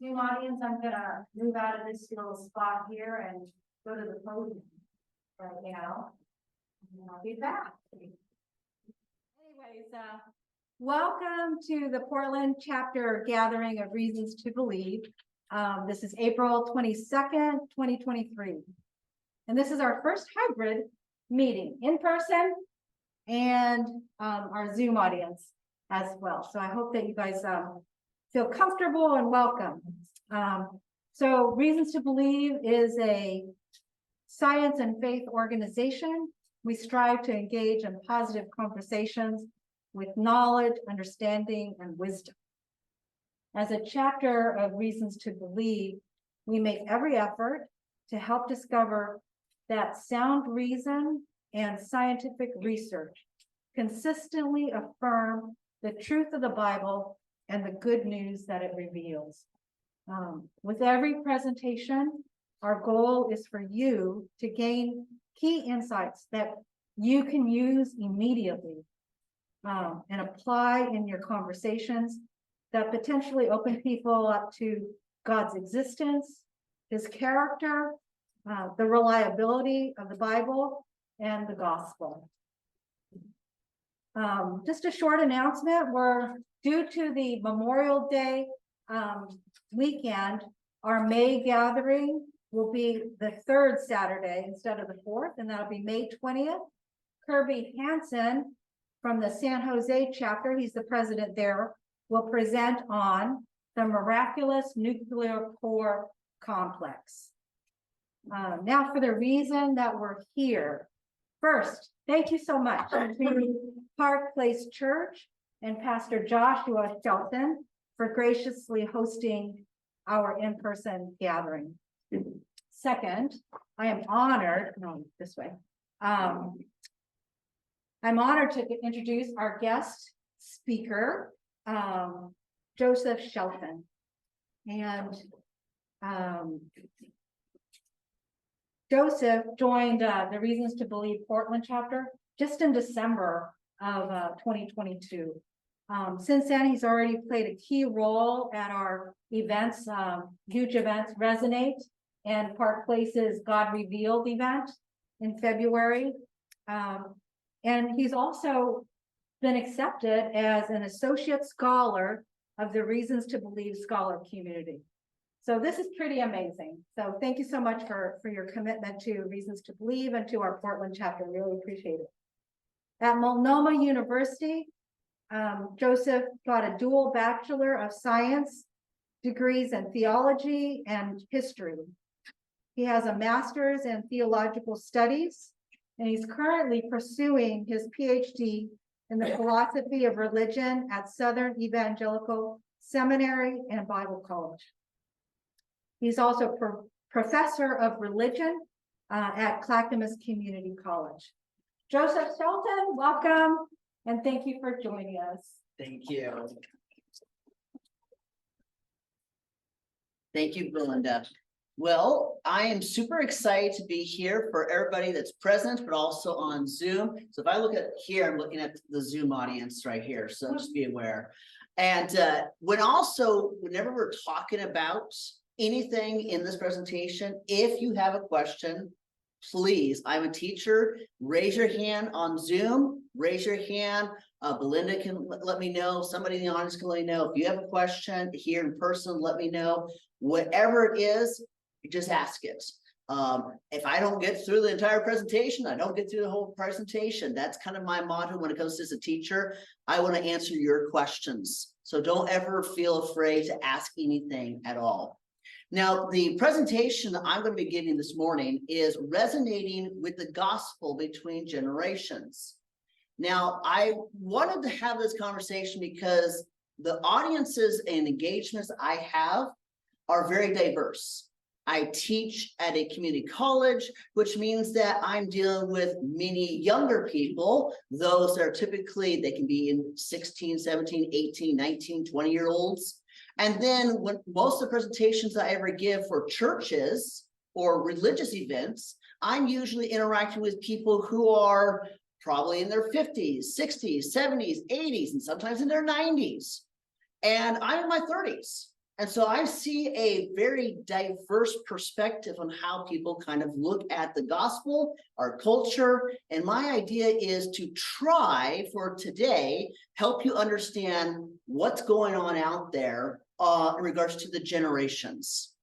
Zoom audience, I'm gonna move out of this little spot here and go to the podium right now. And I'll be back. Anyways, welcome to the Portland Chapter Gathering of Reasons to Believe. This is April 22nd, 2023. And this is our first hybrid meeting in person and our Zoom audience as well. So I hope that you guys feel comfortable and welcome. So Reasons to Believe is a science and faith organization. We strive to engage in positive conversations with knowledge, understanding, and wisdom. As a chapter of Reasons to Believe, we make every effort to help discover that sound reason and scientific research consistently affirm the truth of the Bible and the good news that it reveals. With every presentation, our goal is for you to gain key insights that you can use immediately and apply in your conversations that potentially open people up to God's existence, his character, the reliability of the Bible, and the gospel. Just a short announcement, we're due to the Memorial Day weekend, our May gathering will be the third Saturday instead of the fourth, and that'll be May 20th. Kirby Hansen from the San Jose chapter, he's the president there, will present on the miraculous nuclear core complex. Now for the reason that we're here. First, thank you so much to Park Place Church and Pastor Joshua Shelton for graciously hosting our in-person gathering. Second, I am honored, I'm honored to introduce our guest speaker, Joseph Shelton. And Joseph joined the Reasons to Believe Portland Chapter just in December of 2022. Since then, he's already played a key role at our events, huge events, Resonate, and Park Place's God Revealed event in February. And he's also been accepted as an associate scholar of the Reasons to Believe scholar community. So this is pretty amazing. So thank you so much for your commitment to Reasons to Believe and to our Portland chapter. Really appreciate it. At Multnomah University, Joseph got a dual Bachelor of Science degrees in theology and history. He has a master's in theological studies, and he's currently pursuing his PhD in the philosophy of religion at Southern Evangelical Seminary and Bible College. He's also professor of religion at Clackamas Community College. Joseph Shelton, welcome, and thank you for joining us. Thank you. Thank you, Belinda. Well, I am super excited to be here for everybody that's present, but also on Zoom. So if I look at here, I'm looking at the Zoom audience right here, so just be aware. And whenever we're talking about anything in this presentation, if you have a question, please, I'm a teacher, raise your hand on Zoom, raise your hand. Belinda can let me know, somebody in the audience can let me know. If you have a question here in person, let me know. Whatever it is, just ask it. If I don't get through the entire presentation, I don't get through the whole presentation. That's kind of my motto when it comes to as a teacher. I want to answer your questions. So don't ever feel afraid to ask anything at all. Now, the presentation that I'm going to be giving this morning is resonating with the gospel between generations. Now, I wanted to have this conversation because the audiences and engagements I have are very diverse. I teach at a community college, which means that I'm dealing with many younger people. Those that are typically, they can be in 16, 17, 18, 19, 20-year-olds. And then when most of the presentations I ever give for churches or religious events, I'm usually interacting with people who are probably in their 50s, 60s, 70s, 80s, and sometimes in their 90s. And I'm in my 30s. And so I see a very diverse perspective on how people kind of look at the gospel, our culture. And my idea is to try for today, help you understand what's going on out there in regards to the generations,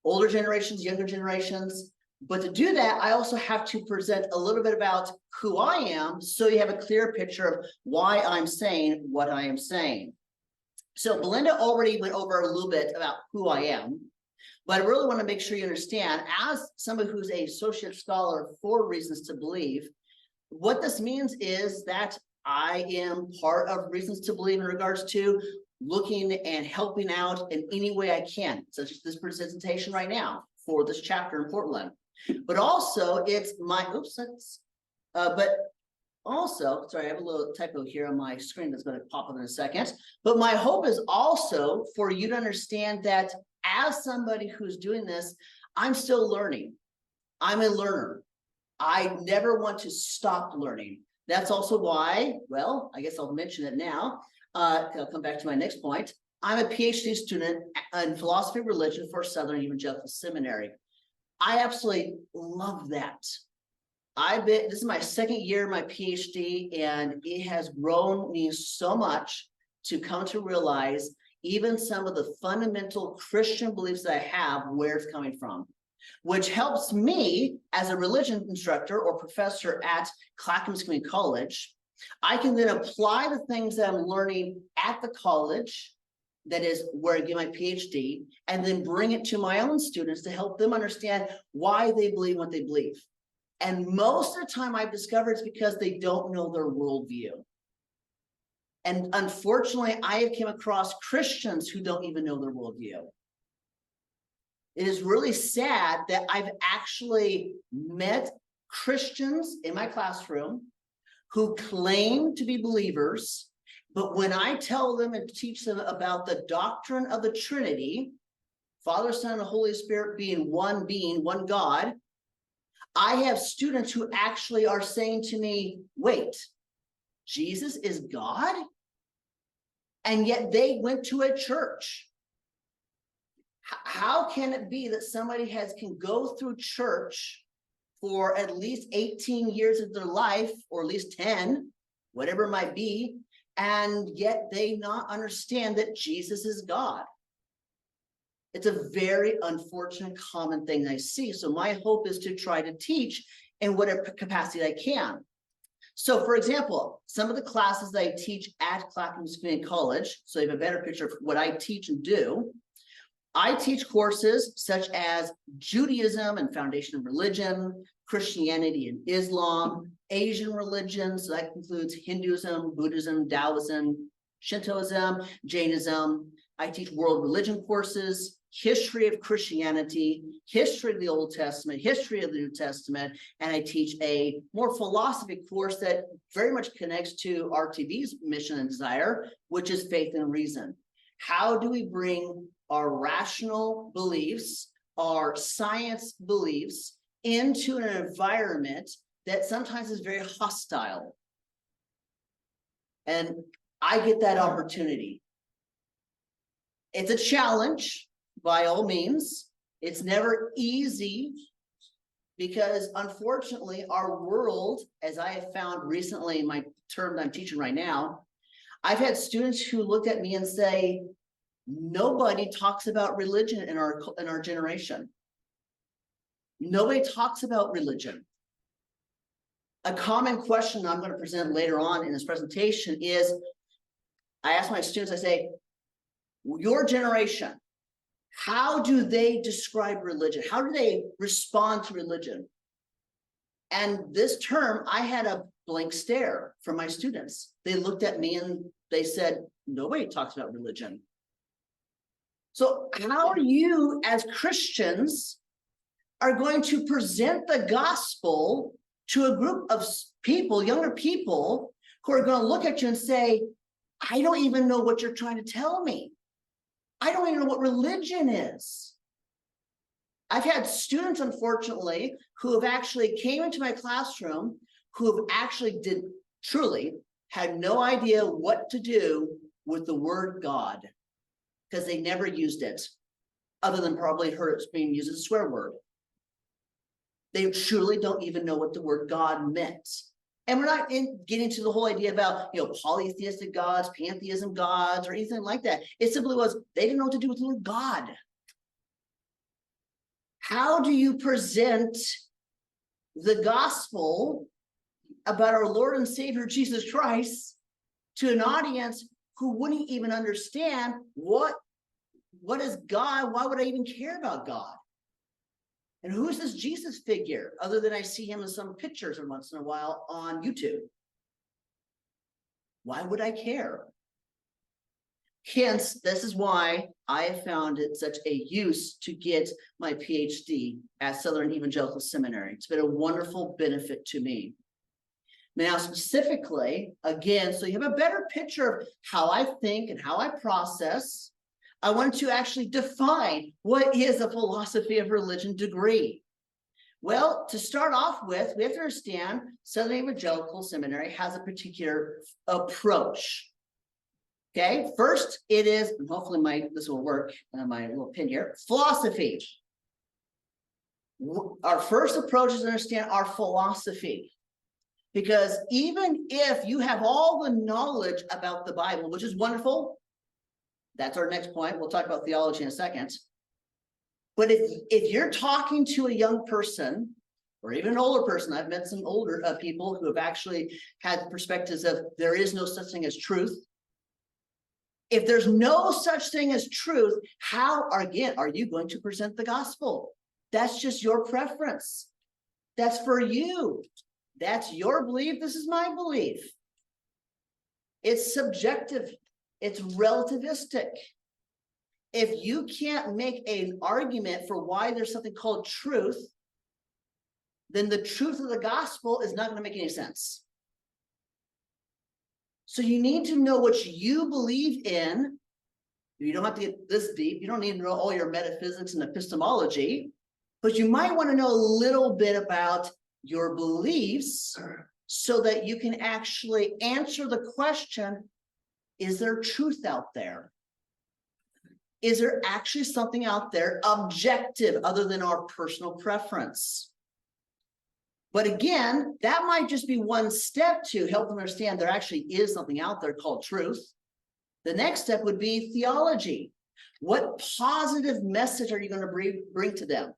older generations, younger generations. But to do that, I also have to present a little bit about who I am, so you have a clear picture of why I'm saying what I am saying. So Belinda already went over a little bit about who I am, but I really want to make sure you understand, as somebody who's a associate scholar for Reasons to Believe, what this means is that I am part of Reasons to Believe in regards to looking and helping out in any way I can, such as this presentation right now for this chapter in Portland. But also it's my, also, sorry, I have a little typo here on my screen that's going to pop up in a second. But my hope is also for you to understand that as somebody who's doing this, I'm still learning. I'm a learner. I never want to stop learning. That's also why, well, I guess I'll mention it now. I'll come back to my next point. I'm a PhD student in philosophy of religion for Southern Evangelical Seminary. I absolutely love that. This is my second year of my PhD, and it has grown me so much to come to realize even some of the fundamental Christian beliefs that I have, where it's coming from, which helps me as a religion instructor or professor at Clackamas Community College. I can then apply the things that I'm learning at the college, that is where I get my PhD, and then bring it to my own students to help them understand why they believe what they believe. And most of the time I've discovered it's because they don't know their worldview. And unfortunately, I have come across Christians who don't even know their worldview. It is really sad that I've actually met Christians in my classroom who claim to be believers, but when I tell them and teach them about the doctrine of the Trinity, Father, Son, and Holy Spirit being, one God, I have students who actually are saying to me, wait, Jesus is God? And yet they went to a church. How can it be that somebody can go through church for at least 18 years of their life, or at least 10, whatever it might be, and yet they not understand that Jesus is God? It's a very unfortunate common thing I see. So my hope is to try to teach in whatever capacity I can. So for example, some of the classes that I teach at Clackamas Community College, so you have a better picture of what I teach and do. I teach courses such as Judaism and Foundation of Religion, Christianity and Islam, Asian religions, so that includes Hinduism, Buddhism, Taoism, Shintoism, Jainism. I teach world religion courses, history of Christianity, history of the Old Testament, history of the New Testament, and I teach a more philosophy course that very much connects to RTB's mission and desire, which is faith and reason. How do we bring our rational beliefs, our science beliefs into an environment that sometimes is very hostile? And I get that opportunity. It's a challenge, by all means. It's never easy because, unfortunately, our world, as I have found recently in my term that I'm teaching right now, I've had students who looked at me and say, nobody talks about religion in our generation. Nobody talks about religion. A common question I'm going to present later on in this presentation is, I ask my students, I say, your generation, how do they describe religion? How do they respond to religion? And this term, I had a blank stare from my students. They looked at me and they said, nobody talks about religion. So how are you as Christians are going to present the gospel to a group of people, younger people, who are going to look at you and say, I don't even know what you're trying to tell me. I don't even know what religion is. I've had students, unfortunately, who have actually came into my classroom, who have actually truly had no idea what to do with the word God. because they never used it, other than probably heard it's being used as a swear word. They truly don't even know what the word God meant. And we're not getting to the whole idea about, polytheistic gods, pantheism gods, or anything like that. It simply was, they didn't know what to do with the word God. How do you present the gospel about our Lord and Savior Jesus Christ to an audience who wouldn't even understand what is God? Why would I even care about God? And who is this Jesus figure, other than I see him in some pictures or once in a while on YouTube? Why would I care? Hence, this is why I have found it such a use to get my PhD at Southern Evangelical Seminary. It's been a wonderful benefit to me. Now, specifically, again, so you have a better picture of how I think and how I process, I want to actually define what is a philosophy of religion degree. Well, to start off with, we have to understand Southern Evangelical Seminary has a particular approach. Okay, first it is, and hopefully this will work, my little pin here, philosophy. Our first approach is to understand our philosophy. Because even if you have all the knowledge about the Bible, which is wonderful, that's our next point. We'll talk about theology in a second. But if you're talking to a young person, or even an older person, I've met some older people who have actually had perspectives of there is no such thing as truth. If there's no such thing as truth, how, again, are you going to present the gospel? That's just your preference. That's for you. That's your belief. This is my belief. It's subjective. It's relativistic. If you can't make an argument for why there's something called truth, then the truth of the gospel is not going to make any sense. So you need to know what you believe in. You don't have to get this deep. You don't need to know all your metaphysics and epistemology, but you might want to know a little bit about your beliefs so that you can actually answer the question, is there truth out there? Is there actually something out there objective other than our personal preference? But again, that might just be one step to help them understand there actually is something out there called truth. The next step would be theology. What positive message are you going to bring to them?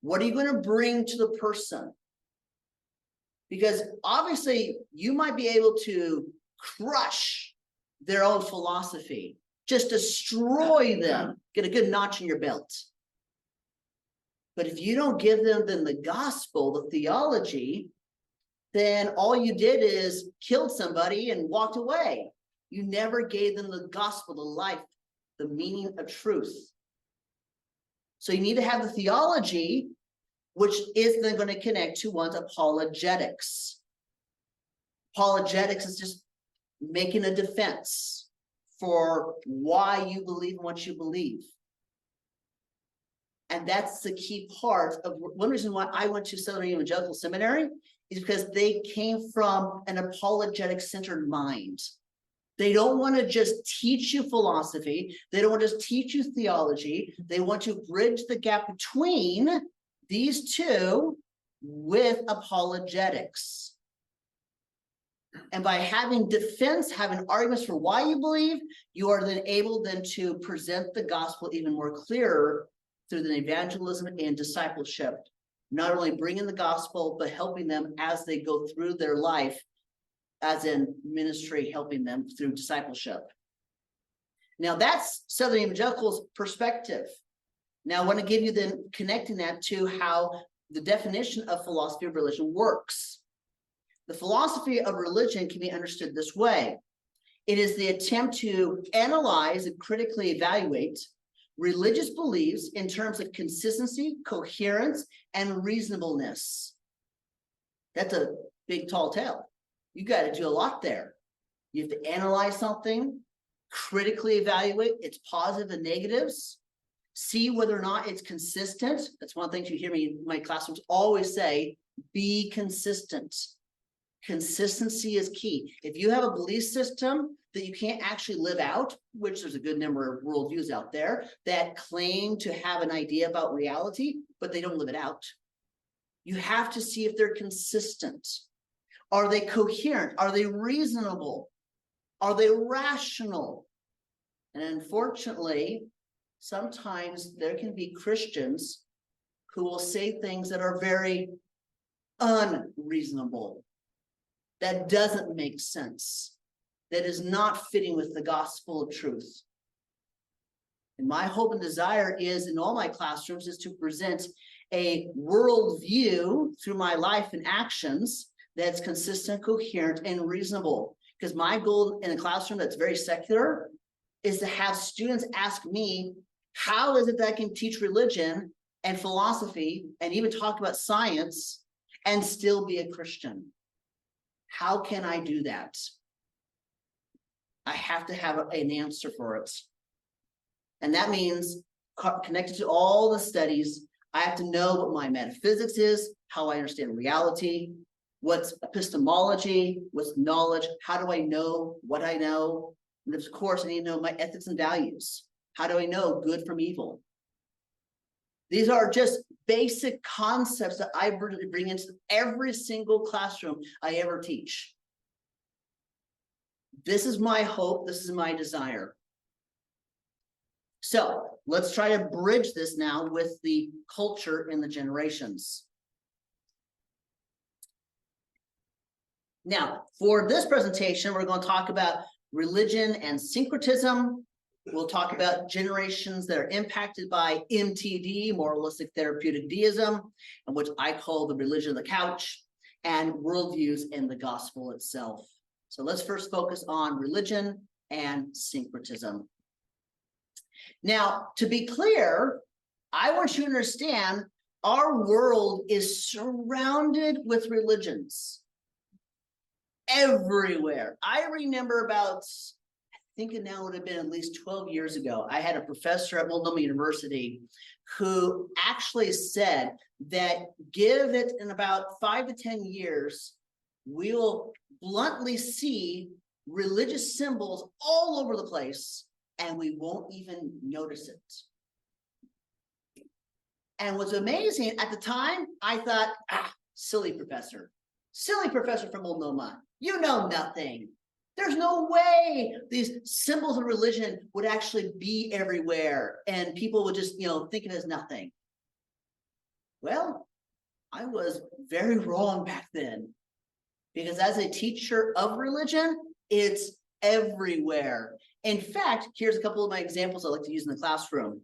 What are you going to bring to the person? Because obviously you might be able to crush their own philosophy, just destroy them, get a good notch in your belt. But if you don't give them then the gospel, the theology, then all you did is killed somebody and walked away. You never gave them the gospel, the life, the meaning of truth. So you need to have the theology, which is then going to connect to one's apologetics. Apologetics is just making a defense for why you believe in what you believe. And that's the key part of one reason why I went to Southern Evangelical Seminary is because they came from an apologetic-centered mind. They don't want to just teach you philosophy. They don't want to just teach you theology. They want to bridge the gap between these two with apologetics. And by having defense, having arguments for why you believe, you are then able then to present the gospel even more clearer through the evangelism and discipleship, not only bringing the gospel, but helping them as they go through their life, as in ministry, helping them through discipleship. Now that's Southern Evangelical's perspective. Now I want to give you then connecting that to how the definition of philosophy of religion works. The philosophy of religion can be understood this way. It is the attempt to analyze and critically evaluate religious beliefs in terms of consistency, coherence, and reasonableness. That's a big, tall tale. You got to do a lot there. You have to analyze something, critically evaluate its positives and negatives, see whether or not it's consistent. That's one of the things you hear me in my classrooms always say, be consistent. Consistency is key. If you have a belief system that you can't actually live out, which there's a good number of worldviews out there that claim to have an idea about reality, but they don't live it out. You have to see if they're consistent. Are they coherent? Are they reasonable? Are they rational? And unfortunately, sometimes there can be Christians who will say things that are very unreasonable, that doesn't make sense, that is not fitting with the gospel of truth. And my hope and desire is in all my classrooms is to present a worldview through my life and actions that's consistent, coherent, and reasonable. Because my goal in a classroom that's very secular is to have students ask me, how is it that I can teach religion and philosophy and even talk about science and still be a Christian? How can I do that? I have to have an answer for it. And that means connected to all the studies, I have to know what my metaphysics is, how I understand reality, what's epistemology, what's knowledge, how do I know what I know? And of course, I need to know my ethics and values. How do I know good from evil? These are just basic concepts that I bring into every single classroom I ever teach. This is my hope. This is my desire. So let's try to bridge this now with the culture and the generations. Now, for this presentation, we're going to talk about religion and syncretism. We'll talk about generations that are impacted by MTD, Moralistic Therapeutic Deism, and what I call the religion of the couch, and worldviews and the gospel itself. So let's first focus on religion and syncretism. Now, to be clear, I want you to understand our world is surrounded with religions everywhere. I remember about, I think it now would have been at least 12 years ago, I had a professor at Multnomah University who actually said that give it in about 5 to 10 years, we will bluntly see religious symbols all over the place and we won't even notice it. And what's amazing, at the time, I thought, silly professor from Multnomah, you know nothing. There's no way these symbols of religion would actually be everywhere and people would just, think it as nothing. Well, I was very wrong back then, because as a teacher of religion, it's everywhere. In fact, here's a couple of my examples I like to use in the classroom.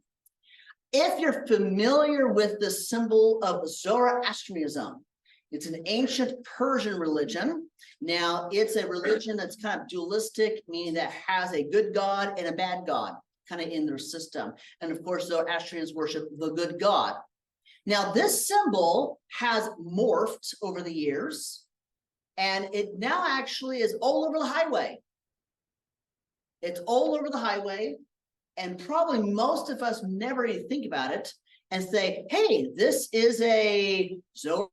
If you're familiar with the symbol of Zoroastrianism, it's an ancient Persian religion. Now, it's a religion that's kind of dualistic, meaning that has a good God and a bad God kind of in their system. And of course, Zoroastrians worship the good God. Now, this symbol has morphed over the years, and it now actually is all over the highway. It's all over the highway, and probably most of us never even think about it and say, hey, this is a Zoroastrian.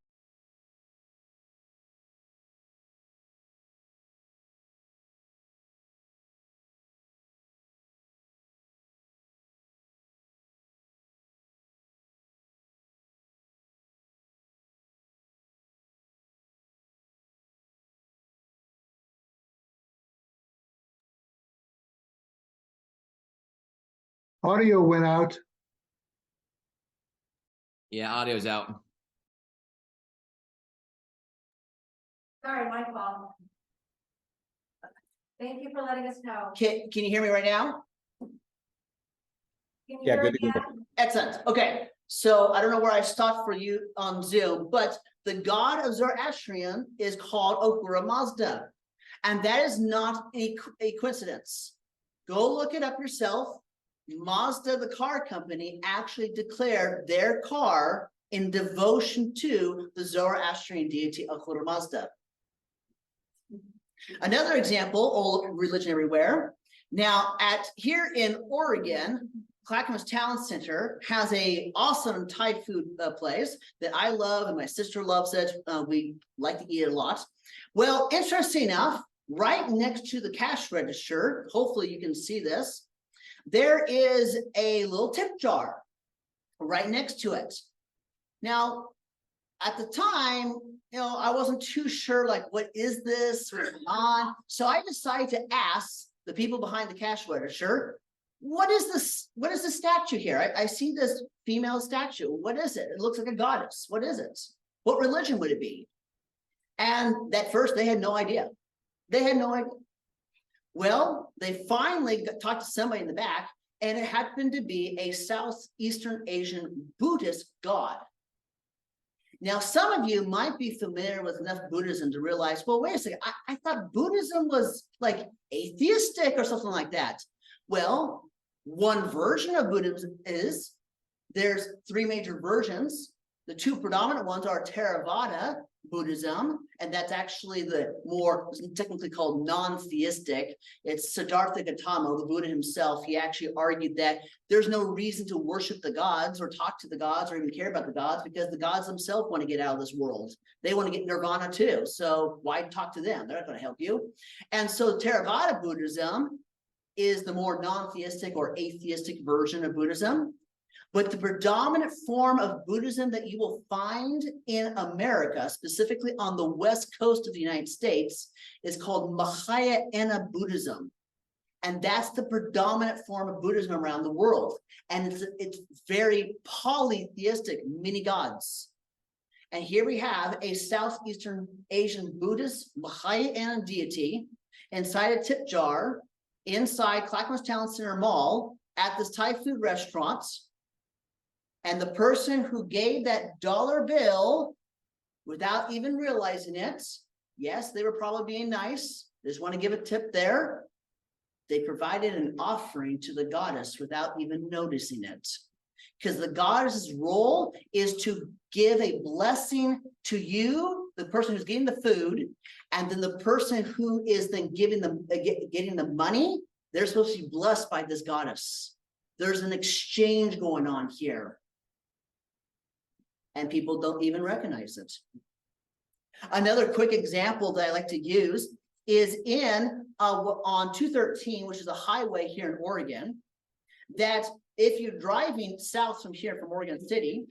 Audio went out. Yeah, audio's out. Sorry, my fault. Thank you for letting us know. Can you hear me right now? Can you Yeah, hear good to me go. again? Excellent. Okay. So I don't know where I stopped for you on Zoom, but the god of Zoroastrian is called Ahura Mazda. And that is not a coincidence. Go look it up yourself. Mazda, the car company, actually declared their car in devotion to the Zoroastrian deity Ahura Mazda. Another example, old religion everywhere. Now, here in Oregon, Clackamas Town Center has a awesome Thai food place that I love and my sister loves it. We like to eat it a lot. Well, interesting enough, right next to the cash register, hopefully you can see this, there is a little tip jar right next to it. Now, at the time, I wasn't too sure, like, what is this, what's going on? So I decided to ask the people behind the cash register, what is this? What is this statue here? I see this female statue. What is it? It looks like a goddess. What is it? What religion would it be? And at first, they had no idea. They had no idea. Well, they finally talked to somebody in the back, and it happened to be a Southeastern Asian Buddhist god. Now, some of you might be familiar with enough Buddhism to realize, well, wait a second, I thought Buddhism was like atheistic or something like that. Well, one version of Buddhism is, there's three major versions. The two predominant ones are Theravada Buddhism, and that's actually the more technically called non-theistic. It's Siddhartha Gautama, the Buddha himself. He actually argued that there's no reason to worship the gods or talk to the gods or even care about the gods, because the gods themselves want to get out of this world. They want to get nirvana too. So why talk to them? They're not going to help you. And so Theravada Buddhism is the more non-theistic or atheistic version of Buddhism. But the predominant form of Buddhism that you will find in America, specifically on the west coast of the United States, is called Mahayana Buddhism. And that's the predominant form of Buddhism around the world. And it's very polytheistic, many gods. And here we have a Southeastern Asian Buddhist Mahayana deity inside a tip jar inside Clackamas Town Center Mall at this Thai food restaurant. And the person who gave that dollar bill without even realizing it, yes, they were probably being nice. They just want to give a tip there. They provided an offering to the goddess without even noticing it. Because the goddess's role is to give a blessing to you, the person who's getting the food, and then the person who is then getting the money, they're supposed to be blessed by this goddess. There's an exchange going on here. And people don't even recognize it. Another quick example that I like to use is on 213, which is a highway here in Oregon, that if you're driving south from here, from Oregon City,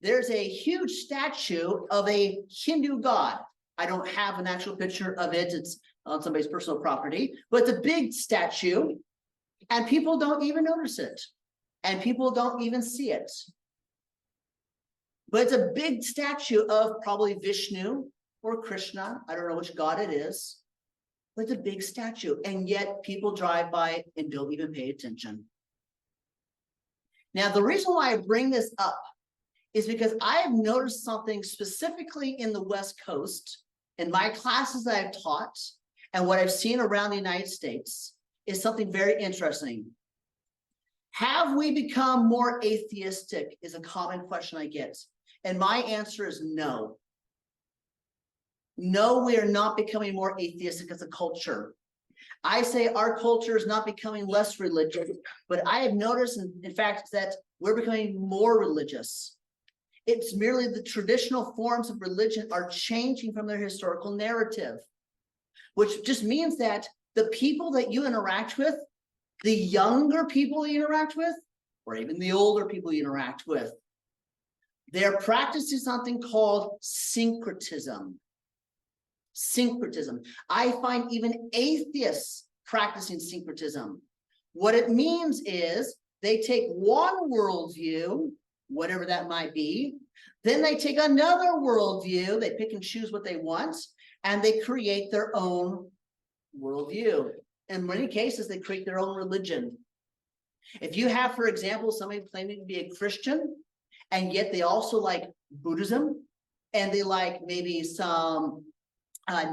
there's a huge statue of a Hindu god. I don't have an actual picture of it. It's on somebody's personal property, but it's a big statue, and people don't even notice it, and people don't even see it. But it's a big statue of probably Vishnu or Krishna. I don't know which god it is. But it's a big statue. And yet people drive by and don't even pay attention. Now, the reason why I bring this up is because I have noticed something specifically in the West Coast, in my classes that I've taught, and what I've seen around the United States is something very interesting. Have we become more atheistic is a common question I get. And my answer is no. No, we are not becoming more atheistic as a culture. I say our culture is not becoming less religious, but I have noticed, in fact, that we're becoming more religious. It's merely the traditional forms of religion are changing from their historical narrative, which just means that the people that you interact with, the younger people you interact with, or even the older people you interact with, they're practicing something called syncretism. Syncretism. I find even atheists practicing syncretism. What it means is they take one worldview, whatever that might be, then they take another worldview, they pick and choose what they want, and they create their own worldview. In many cases, they create their own religion. If you have, for example, somebody claiming to be a Christian, and yet they also like Buddhism, and they like maybe some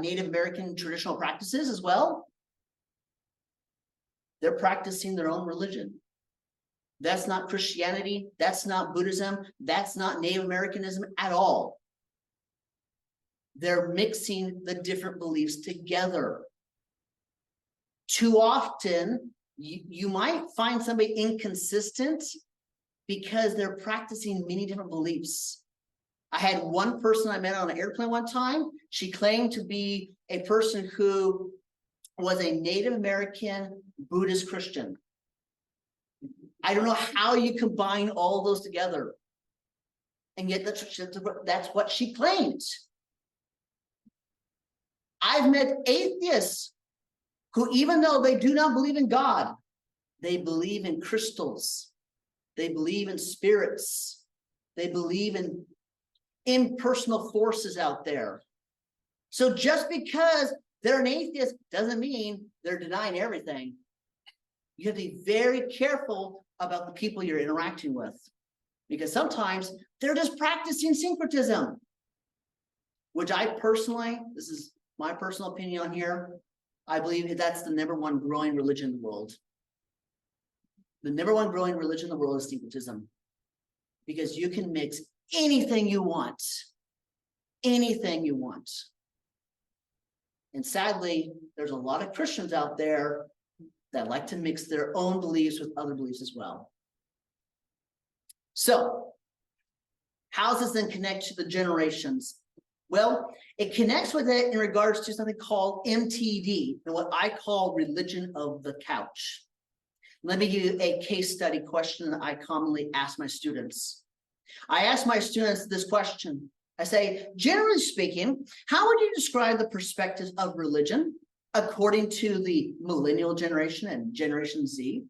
Native American traditional practices as well, they're practicing their own religion. That's not Christianity, that's not Buddhism, that's not Native Americanism at all. They're mixing the different beliefs together. Too often, you might find somebody inconsistent because they're practicing many different beliefs. I had one person I met on an airplane one time. She claimed to be a person who was a Native American Buddhist Christian. I don't know how you combine all those together. And yet that's what she claims. I've met atheists who, even though they do not believe in God, they believe in crystals. They believe in spirits. They believe in impersonal forces out there. So just because they're an atheist doesn't mean they're denying everything. You have to be very careful about the people you're interacting with, because sometimes they're just practicing syncretism, which I personally, this is my personal opinion on here, I believe that's the #1 growing religion in the world. The #1 growing religion in the world is syncretism, because you can mix anything you want, anything you want. And sadly, there's a lot of Christians out there that like to mix their own beliefs with other beliefs as well. So, how does this then connect to the generations? Well, it connects with it in regards to something called MTD, and what I call religion of the couch. Let me give you a case study question that I commonly ask my students. I ask my students this question. I say, generally speaking, how would you describe the perspectives of religion according to the millennial generation and Generation Z?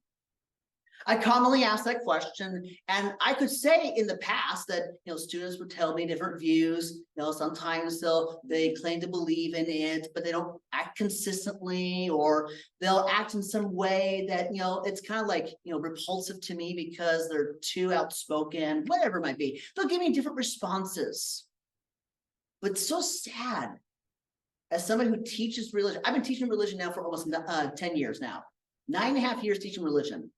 I commonly ask that question, and I could say in the past that students would tell me different views. Sometimes they claim to believe in it, but they don't act consistently, or they'll act in some way that it's kind of like repulsive to me because they're too outspoken, whatever it might be. They'll give me different responses. But it's so sad. As somebody who teaches religion, I've been teaching religion now for almost 10 years now, 9.5 years teaching religion.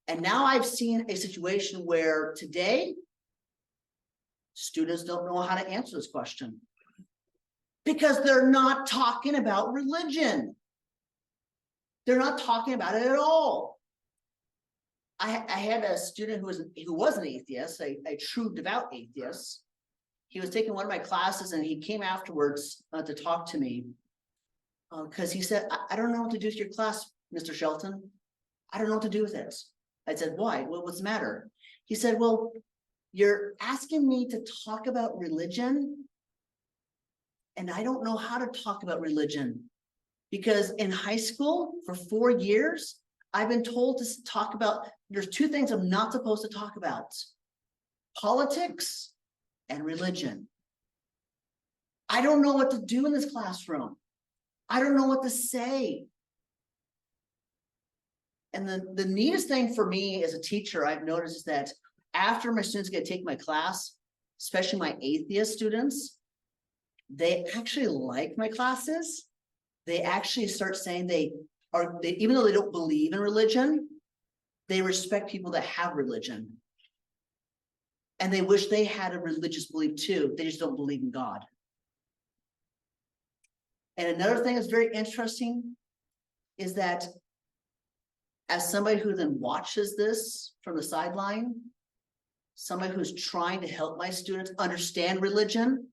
And now I've seen a situation where today, students don't know how to answer this question because they're not talking about religion. They're not talking about it at all. I had a student who was an atheist, a true devout atheist. He was taking one of my classes, and he came afterwards to talk to me because he said, I don't know what to do with your class, Mr. Shelton. I don't know what to do with it. I said, why? What's the matter? He said, well, you're asking me to talk about religion, and I don't know how to talk about religion, because in high school for 4 years, I've been told to talk about, there's 2 things I'm not supposed to talk about: politics and religion. I don't know what to do in this classroom. I don't know what to say. And the neatest thing for me as a teacher, I've noticed, is that after my students get to take my class, especially my atheist students, they actually like my classes. They actually start saying even though they don't believe in religion, they respect people that have religion. And they wish they had a religious belief too. They just don't believe in God. And another thing that's very interesting is that as somebody who then watches this from the sideline, somebody who's trying to help my students understand religion,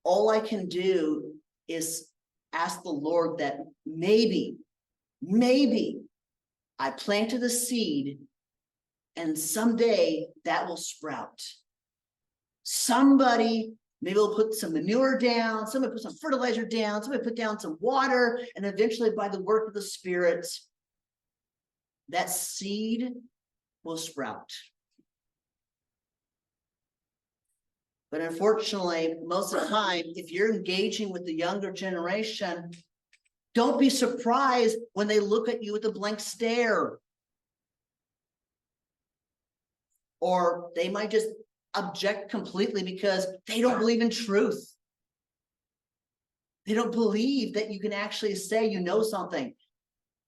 all I can do is ask the Lord that maybe I planted a seed, and someday that will sprout. Somebody maybe will put some manure down, somebody put some fertilizer down, somebody put down some water, and eventually by the work of the Spirit, that seed will sprout. But unfortunately, most of the time, if you're engaging with the younger generation, don't be surprised when they look at you with a blank stare. Or they might just object completely because they don't believe in truth. They don't believe that you can actually say you know something.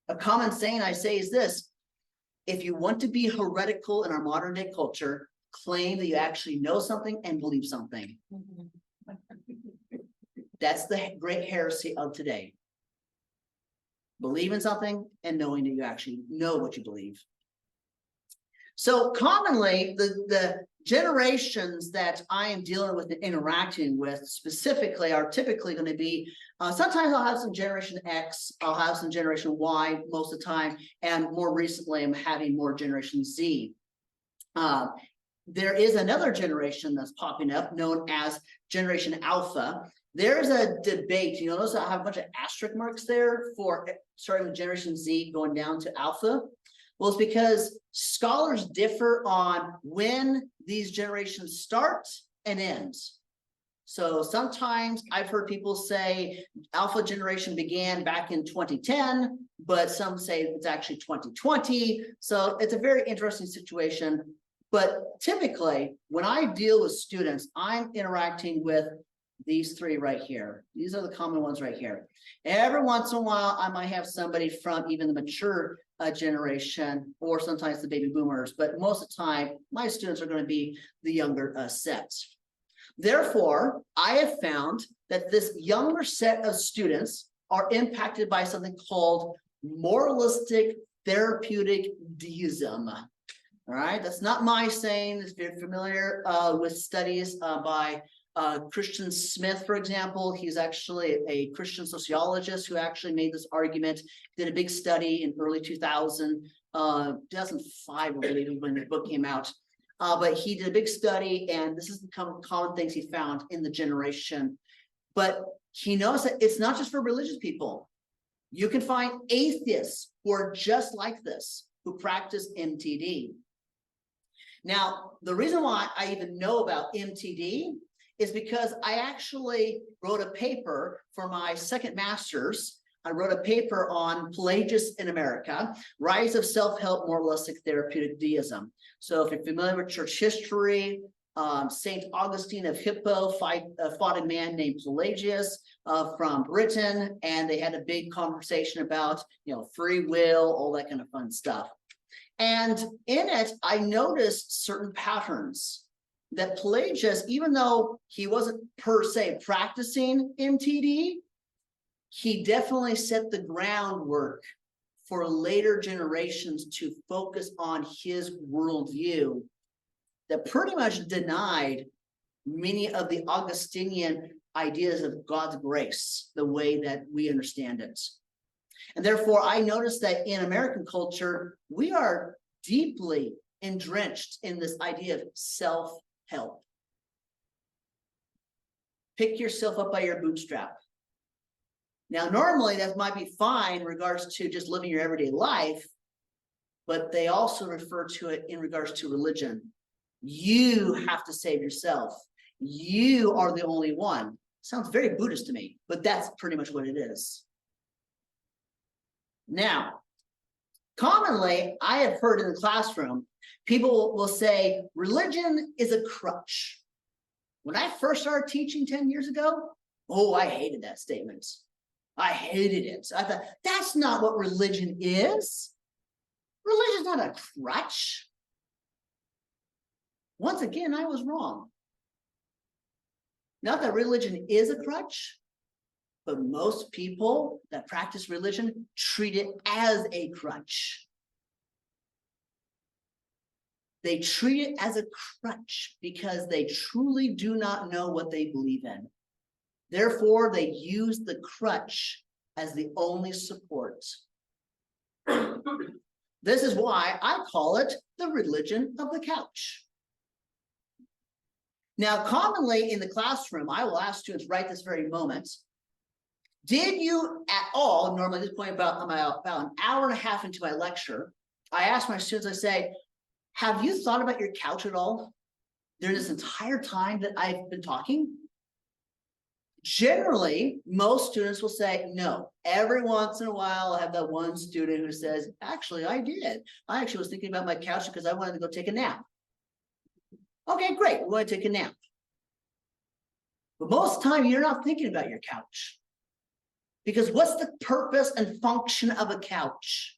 A common saying I say is this: if you want to be heretical in our modern day culture, claim that you actually know something and believe something. That's the great heresy of today. Believe in something and knowing that you actually know what you believe. So commonly, the generations that I am dealing with and interacting with specifically are typically going to be, sometimes I'll have some generation X, I'll have some generation Y most of the time, and more recently I'm having more generation Z. There is another generation that's popping up known as Generation Alpha. There's a debate. You notice I have a bunch of asterisk marks there for starting with Generation Z going down to Alpha. Well, it's because scholars differ on when these generations start and end. So sometimes I've heard people say Alpha generation began back in 2010, but some say it's actually 2020. So it's a very interesting situation. But typically, when I deal with students, I'm interacting with these three right here. These are the common ones right here. Every once in a while, I might have somebody from even the mature generation, or sometimes the baby boomers, but most of the time, my students are going to be the younger set. Therefore, I have found that this younger set of students are impacted by something called Moralistic Therapeutic Deism. All right, that's not my saying. It's very familiar with studies by Christian Smith, for example. He's actually a Christian sociologist who actually made this argument, did a big study in early 2005, I believe, when the book came out. But he did a big study, and this is the common things he found in the generation. But he knows that it's not just for religious people. You can find atheists who are just like this, who practice MTD. Now, the reason why I even know about MTD is because I actually wrote a paper for my second master's. I wrote a paper on Pelagius in America, Rise of Self-Help Moralistic Therapeutic Deism. So if you're familiar with church history, St. Augustine of Hippo fought a man named Pelagius from Britain, and they had a big conversation about, free will, all that kind of fun stuff. And in it, I noticed certain patterns that Pelagius, even though he wasn't per se practicing MTD, he definitely set the groundwork for later generations to focus on his worldview that pretty much denied many of the Augustinian ideas of God's grace, the way that we understand it. And therefore, I noticed that in American culture, we are deeply entrenched in this idea of self-help. Pick yourself up by your bootstrap. Now, normally that might be fine in regards to just living your everyday life, but they also refer to it in regards to religion. You have to save yourself. You are the only one. Sounds very Buddhist to me, but that's pretty much what it is. Now, commonly, I have heard in the classroom, people will say, religion is a crutch. When I first started teaching 10 years ago, I hated that statement. I hated it. I thought, that's not what religion is. Religion is not a crutch. Once again, I was wrong. Not that religion is a crutch, but most people that practice religion treat it as a crutch. They treat it as a crutch because they truly do not know what they believe in. Therefore, they use the crutch as the only support. This is why I call it the religion of the couch. Now, commonly in the classroom, I will ask students right this very moment, did you at all, normally at this point about an hour and a half into my lecture, I ask my students, I say, have you thought about your couch at all during this entire time that I've been talking? Generally, most students will say no. Every once in a while, I have that one student who says, actually, I did. I actually was thinking about my couch because I wanted to go take a nap. Okay, great, we're going to take a nap. But most of the time, you're not thinking about your couch. Because what's the purpose and function of a couch?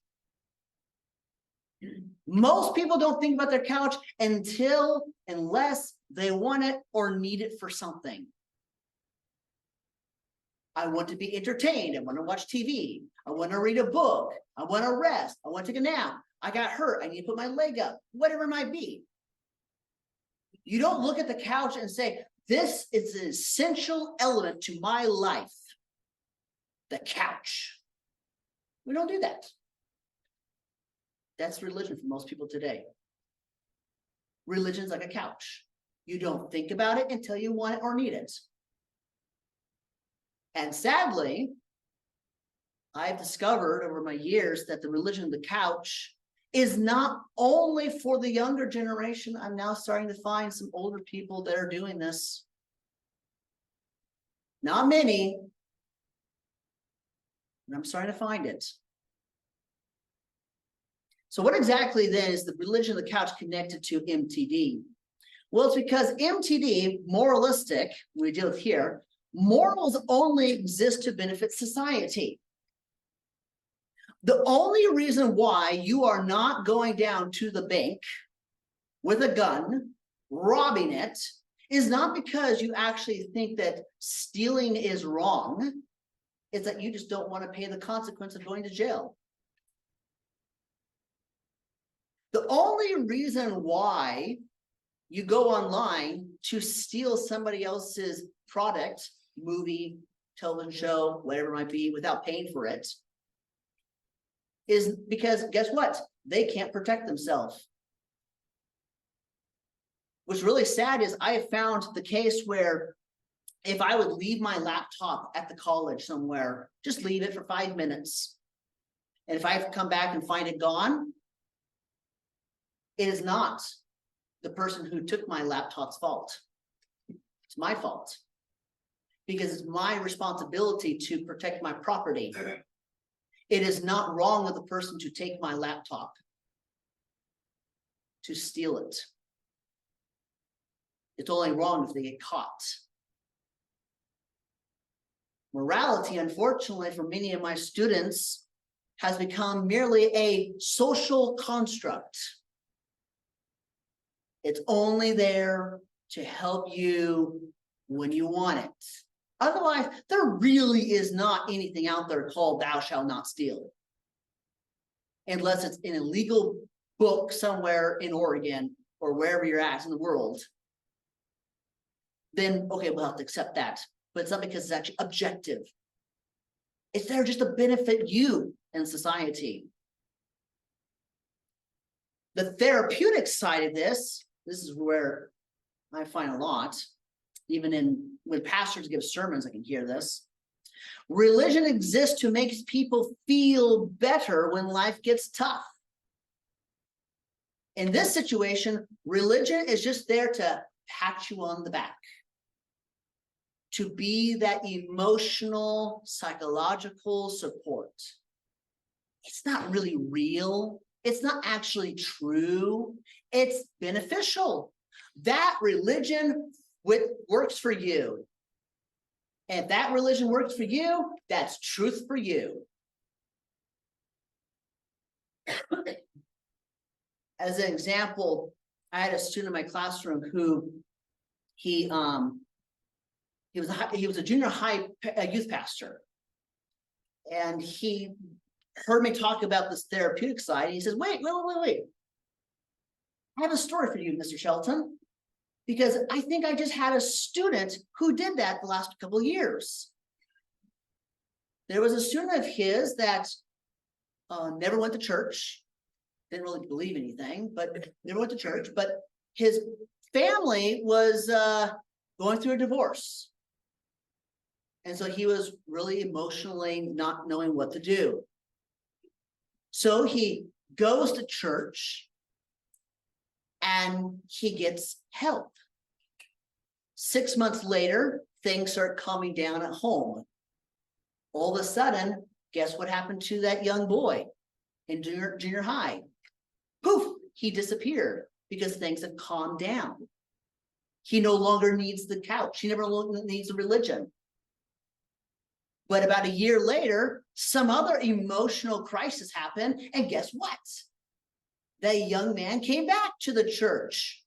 Most people don't think about their couch unless they want it or need it for something. I want to be entertained. I want to watch TV. I want to read a book. I want to rest. I want to take a nap. I got hurt. I need to put my leg up. Whatever it might be. You don't look at the couch and say, this is an essential element to my life. The couch. We don't do that. That's religion for most people today. Religion's like a couch. You don't think about it until you want it or need it. And sadly, I've discovered over my years that the religion of the couch is not only for the younger generation. I'm now starting to find some older people that are doing this. Not many, but I'm starting to find it. So what exactly then is the religion of the couch connected to MTD? Well, it's because MTD, moralistic, we deal with here, morals only exist to benefit society. The only reason why you are not going down to the bank with a gun, robbing it, is not because you actually think that stealing is wrong. It's that you just don't want to pay the consequence of going to jail. The only reason why you go online to steal somebody else's product, movie, television show, whatever it might be, without paying for it, is because guess what? They can't protect themselves. What's really sad is I have found the case where if I would leave my laptop at the college somewhere, just leave it for 5 minutes. And if I have to come back and find it gone, it is not the person who took my laptop's fault. It's my fault. Because it's my responsibility to protect my property. It is not wrong of the person to take my laptop, to steal it. It's only wrong if they get caught. Morality, unfortunately, for many of my students, has become merely a social construct. It's only there to help you when you want it. Otherwise, there really is not anything out there called thou shalt not steal. Unless it's in a legal book somewhere in Oregon or wherever you're at in the world. Then, okay, we'll have to accept that. But it's not because it's actually objective. It's there just to benefit you and society. The therapeutic side of this is where I find a lot, even when pastors give sermons, I can hear this. Religion exists to make people feel better when life gets tough. In this situation, religion is just there to pat you on the back, to be that emotional, psychological support. It's not really real. It's not actually true. It's beneficial. That religion works for you. And if that religion works for you, that's truth for you. As an example, I had a student in my classroom who he was a junior high youth pastor, and he heard me talk about this therapeutic side. And he says, wait. I have a story for you, Mr. Shelton, because I think I just had a student who did that the last couple of years. There was a student of his that never went to church, didn't really believe anything, but never went to church. But his family was going through a divorce. And so he was really emotionally not knowing what to do. So he goes to church and he gets help. 6 months later, things start calming down at home. All of a sudden, guess what happened to that young boy in junior high? Poof, he disappeared because things have calmed down. He no longer needs the couch. He never needs a religion. But about a year later, some other emotional crisis happened. And guess what? That young man came back to the church,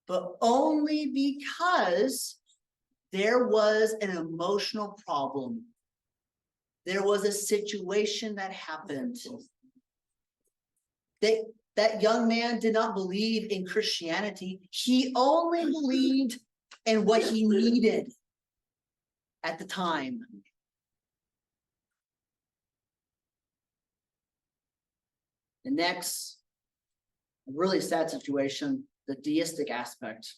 but only because there was an emotional problem. There was a situation that happened. that young man did not believe in Christianity. He only believed in what he needed at the time. The next, really sad situation, the deistic aspect.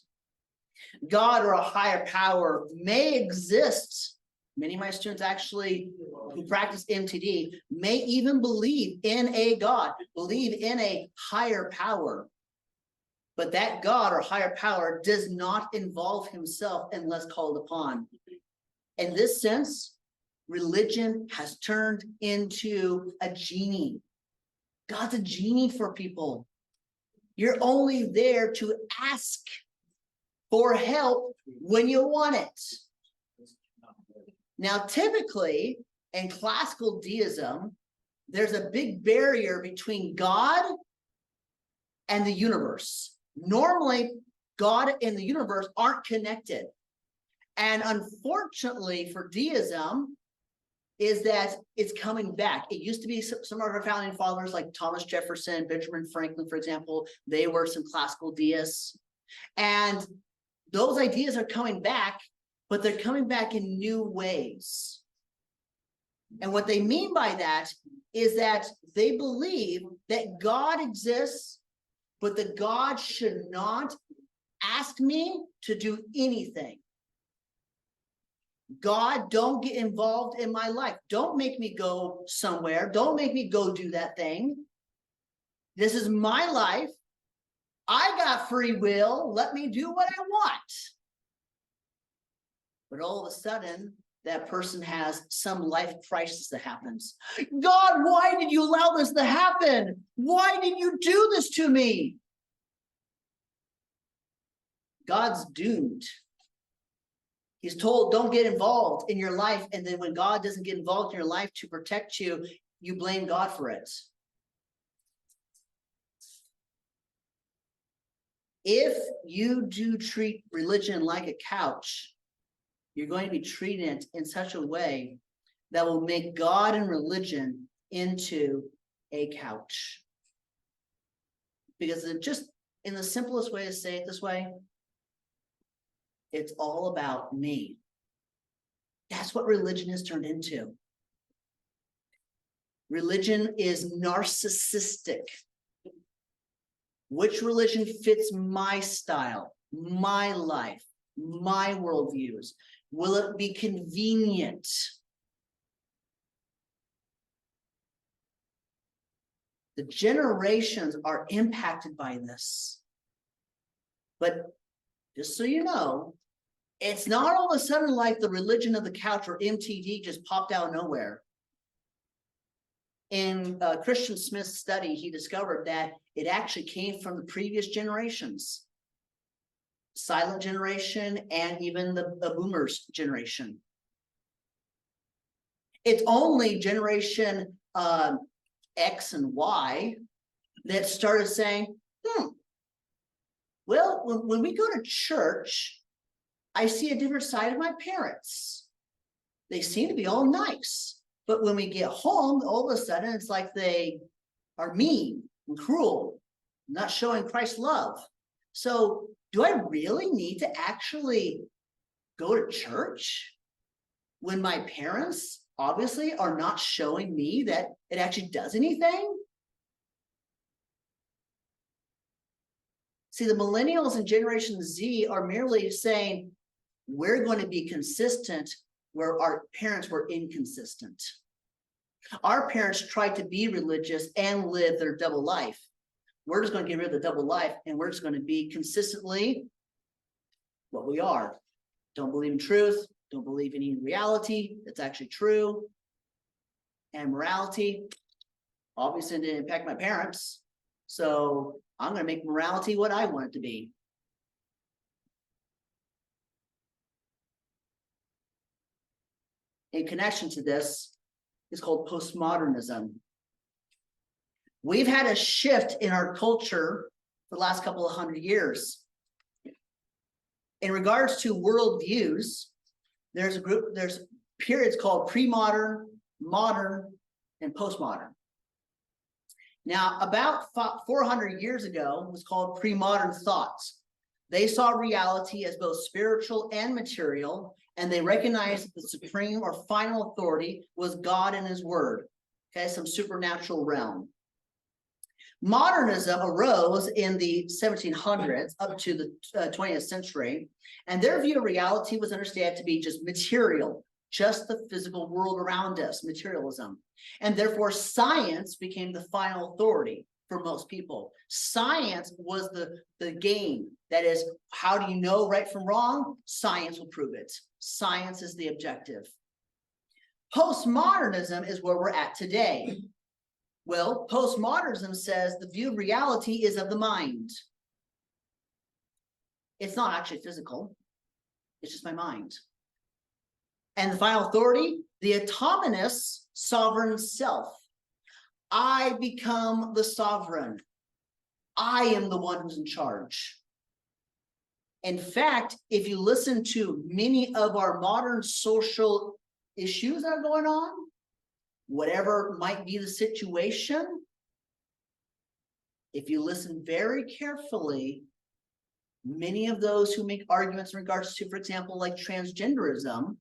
God or a higher power may exist. Many of my students actually who practice MTD may even believe in a God, believe in a higher power. But that God or higher power does not involve himself unless called upon. In this sense, religion has turned into a genie. God's a genie for people. You're only there to ask for help when you want it. Now, typically in classical deism, there's a big barrier between God and the universe. Normally, God and the universe aren't connected. And unfortunately for deism, is that it's coming back. It used to be some of our founding fathers like Thomas Jefferson, Benjamin Franklin, for example, they were some classical deists. And those ideas are coming back, but they're coming back in new ways. And what they mean by that is that they believe that God exists, but that God should not ask me to do anything. God, don't get involved in my life. Don't make me go somewhere. Don't make me go do that thing. This is my life. I got free will. Let me do what I want. But all of a sudden, that person has some life crisis that happens. God, why did you allow this to happen? Why did you do this to me? God's doomed. He's told, don't get involved in your life. And then when God doesn't get involved in your life to protect you, you blame God for it. If you do treat religion like a couch, you're going to be treating it in such a way that will make God and religion into a couch. Because it just, in the simplest way to say it this way, it's all about me. That's what religion has turned into. Religion is narcissistic. Which religion fits my style, my life, my worldviews? Will it be convenient? The generations are impacted by this. But just so you know, it's not all of a sudden like the religion of the couch or MTD just popped out of nowhere. In Christian Smith's study, he discovered that it actually came from the previous generations, silent generation and even the boomers generation. It's only generation X and Y that started saying, well, when we go to church, I see a different side of my parents. They seem to be all nice. But when we get home, all of a sudden, it's like they are mean and cruel, not showing Christ's love. So do I really need to actually go to church when my parents obviously are not showing me that it actually does anything? See, the millennials and Generation Z are merely saying, we're going to be consistent where our parents were inconsistent. Our parents tried to be religious and live their double life. We're just going to get rid of the double life and we're just going to be consistently what we are. Don't believe in truth. Don't believe in any reality that's actually true. And morality obviously didn't impact my parents. So I'm going to make morality what I want it to be. In connection to this is called postmodernism. We've had a shift in our culture for the last couple of 100 years. In regards to worldviews, there's periods called pre-modern, modern, and postmodern. Now, about 400 years ago was called pre-modern thoughts. They saw reality as both spiritual and material, and they recognized that the supreme or final authority was God and his word, okay, some supernatural realm. Modernism arose in the 1700s up to the 20th century, and their view of reality was understood to be just material, just the physical world around us, materialism. And therefore, science became the final authority for most people. Science was the game. That is, how do you know right from wrong? Science will prove it. Science is the objective. Postmodernism is where we're at today. Well, postmodernism says the view of reality is of the mind. It's not actually physical. It's just my mind. And the final authority, the autonomous sovereign self. I become the sovereign. I am the one who's in charge. In fact, if you listen to many of our modern social issues that are going on, whatever might be the situation, if you listen very carefully, many of those who make arguments in regards to, for example, like transgenderism,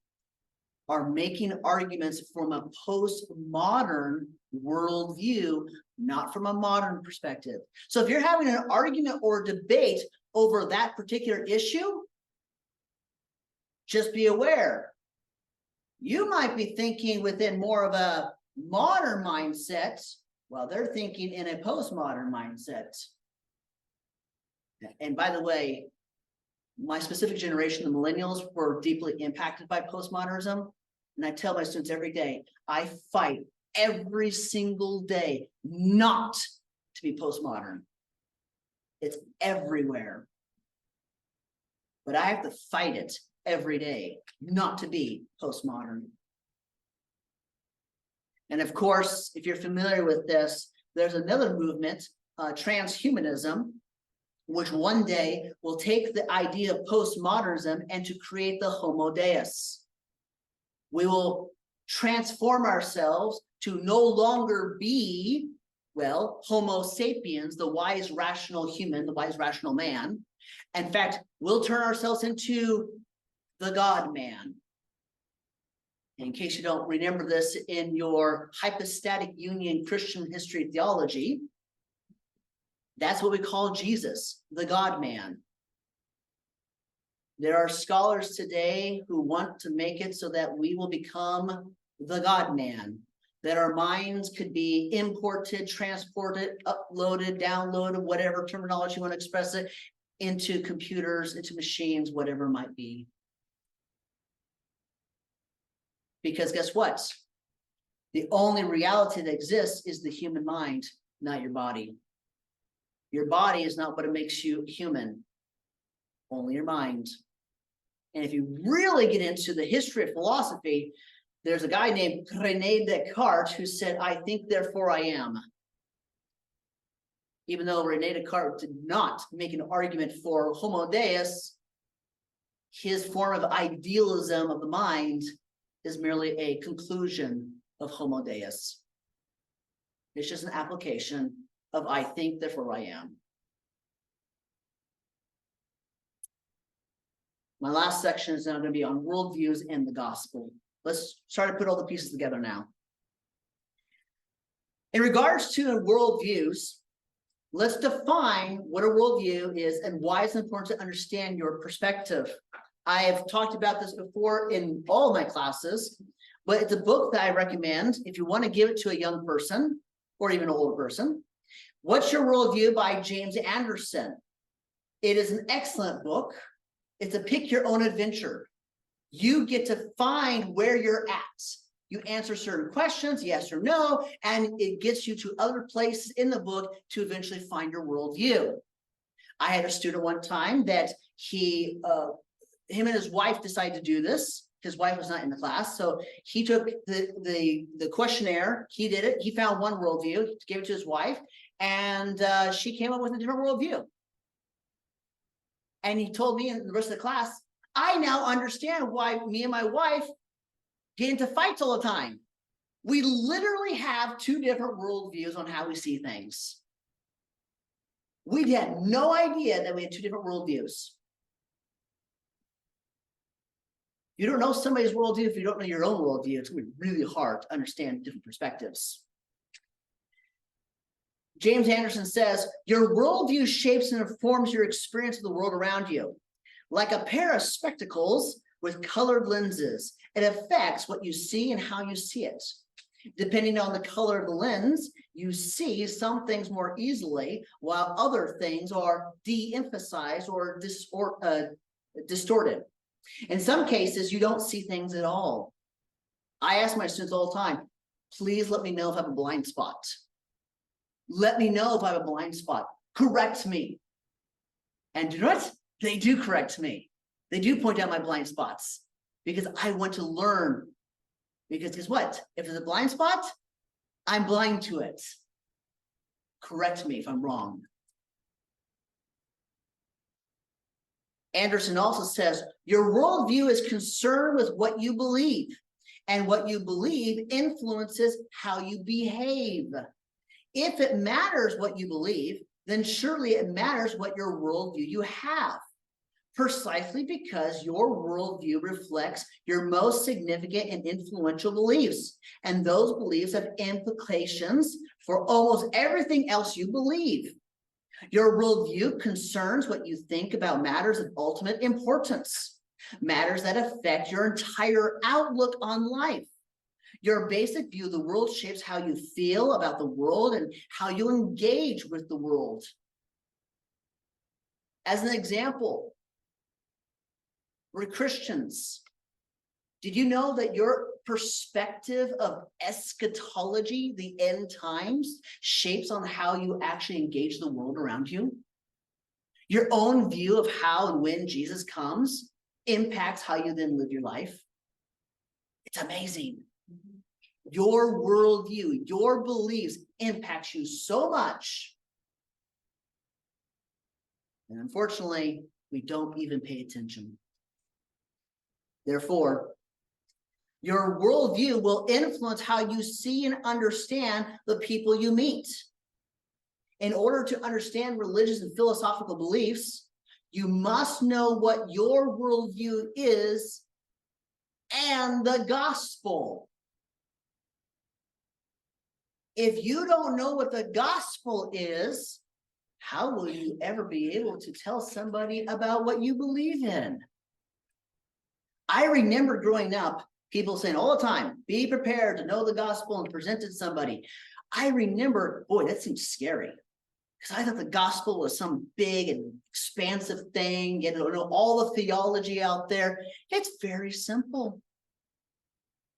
are making arguments from a postmodern worldview, not from a modern perspective. So if you're having an argument or a debate over that particular issue, just be aware. You might be thinking within more of a modern mindset, while they're thinking in a postmodern mindset. And by the way, my specific generation, the millennials, were deeply impacted by postmodernism. And I tell my students every day, I fight every single day not to be postmodern. It's everywhere. But I have to fight it every day not to be postmodern. And of course, if you're familiar with this, there's another movement, transhumanism, which one day will take the idea of postmodernism and to create the Homo Deus. We will transform ourselves to no longer be, well, Homo sapiens, the wise, rational human, the wise, rational man. In fact, we'll turn ourselves into the God man. In case you don't remember this in your hypostatic union Christian history theology, that's what we call Jesus, the God man. There are scholars today who want to make it so that we will become the God man, that our minds could be imported, transported, uploaded, downloaded, whatever terminology you want to express it, into computers, into machines, whatever it might be. Because guess what? The only reality that exists is the human mind, not your body. Your body is not what makes you human, only your mind. And if you really get into the history of philosophy, there's a guy named René Descartes who said, I think, therefore I am. Even though René Descartes did not make an argument for Homo Deus, his form of idealism of the mind is merely a conclusion of Homo Deus. It's just an application of I think, therefore I am. My last section is now going to be on worldviews and the gospel. Let's try to put all the pieces together now. In regards to worldviews, let's define what a worldview is and why it's important to understand your perspective. I have talked about this before in all of my classes, but it's a book that I recommend if you want to give it to a young person or even an older person. What's Your Worldview by James Anderson. It is an excellent book. It's a pick your own adventure. You get to find where you're at. You answer certain questions, yes or no, and it gets you to other places in the book to eventually find your worldview. I had a student one time that him and his wife decided to do this. His wife was not in the class, so he took the questionnaire. He did it. He found one worldview, gave it to his wife, and she came up with a different worldview. And he told me and the rest of the class, I now understand why me and my wife get into fights all the time. We literally have two different worldviews on how we see things. We had no idea that we had two different worldviews. You don't know somebody's worldview if you don't know your own worldview. It's going to be really hard to understand different perspectives. James Anderson says, your worldview shapes and informs your experience of the world around you. Like a pair of spectacles with colored lenses, it affects what you see and how you see it. Depending on the color of the lens, you see some things more easily, while other things are de-emphasized or distorted. In some cases, you don't see things at all. I ask my students all the time, please let me know if I have a blind spot. Let me know if I have a blind spot. Correct me. And you know what? They do correct me. They do point out my blind spots because I want to learn. Because guess what? If there's a blind spot, I'm blind to it. Correct me if I'm wrong. Anderson also says, your worldview is concerned with what you believe, and what you believe influences how you behave. If it matters what you believe, then surely it matters what your worldview you have, precisely because your worldview reflects your most significant and influential beliefs, and those beliefs have implications for almost everything else you believe. Your worldview concerns what you think about matters of ultimate importance, matters that affect your entire outlook on life. Your basic view of the world shapes how you feel about the world and how you engage with the world. As an example, we're Christians. Did you know that your perspective of eschatology, the end times, shapes on how you actually engage the world around you? Your own view of how and when Jesus comes impacts how you then live your life. It's amazing. Your worldview, your beliefs impacts you so much. And unfortunately, we don't even pay attention. Therefore, your worldview will influence how you see and understand the people you meet. In order to understand religious and philosophical beliefs, you must know what your worldview is and the gospel. If you don't know what the gospel is, how will you ever be able to tell somebody about what you believe in? I remember growing up, people saying all the time, be prepared to know the gospel and present it to somebody. I remember, boy, that seems scary. Because I thought the gospel was some big and expansive thing, you know, all the theology out there. It's very simple.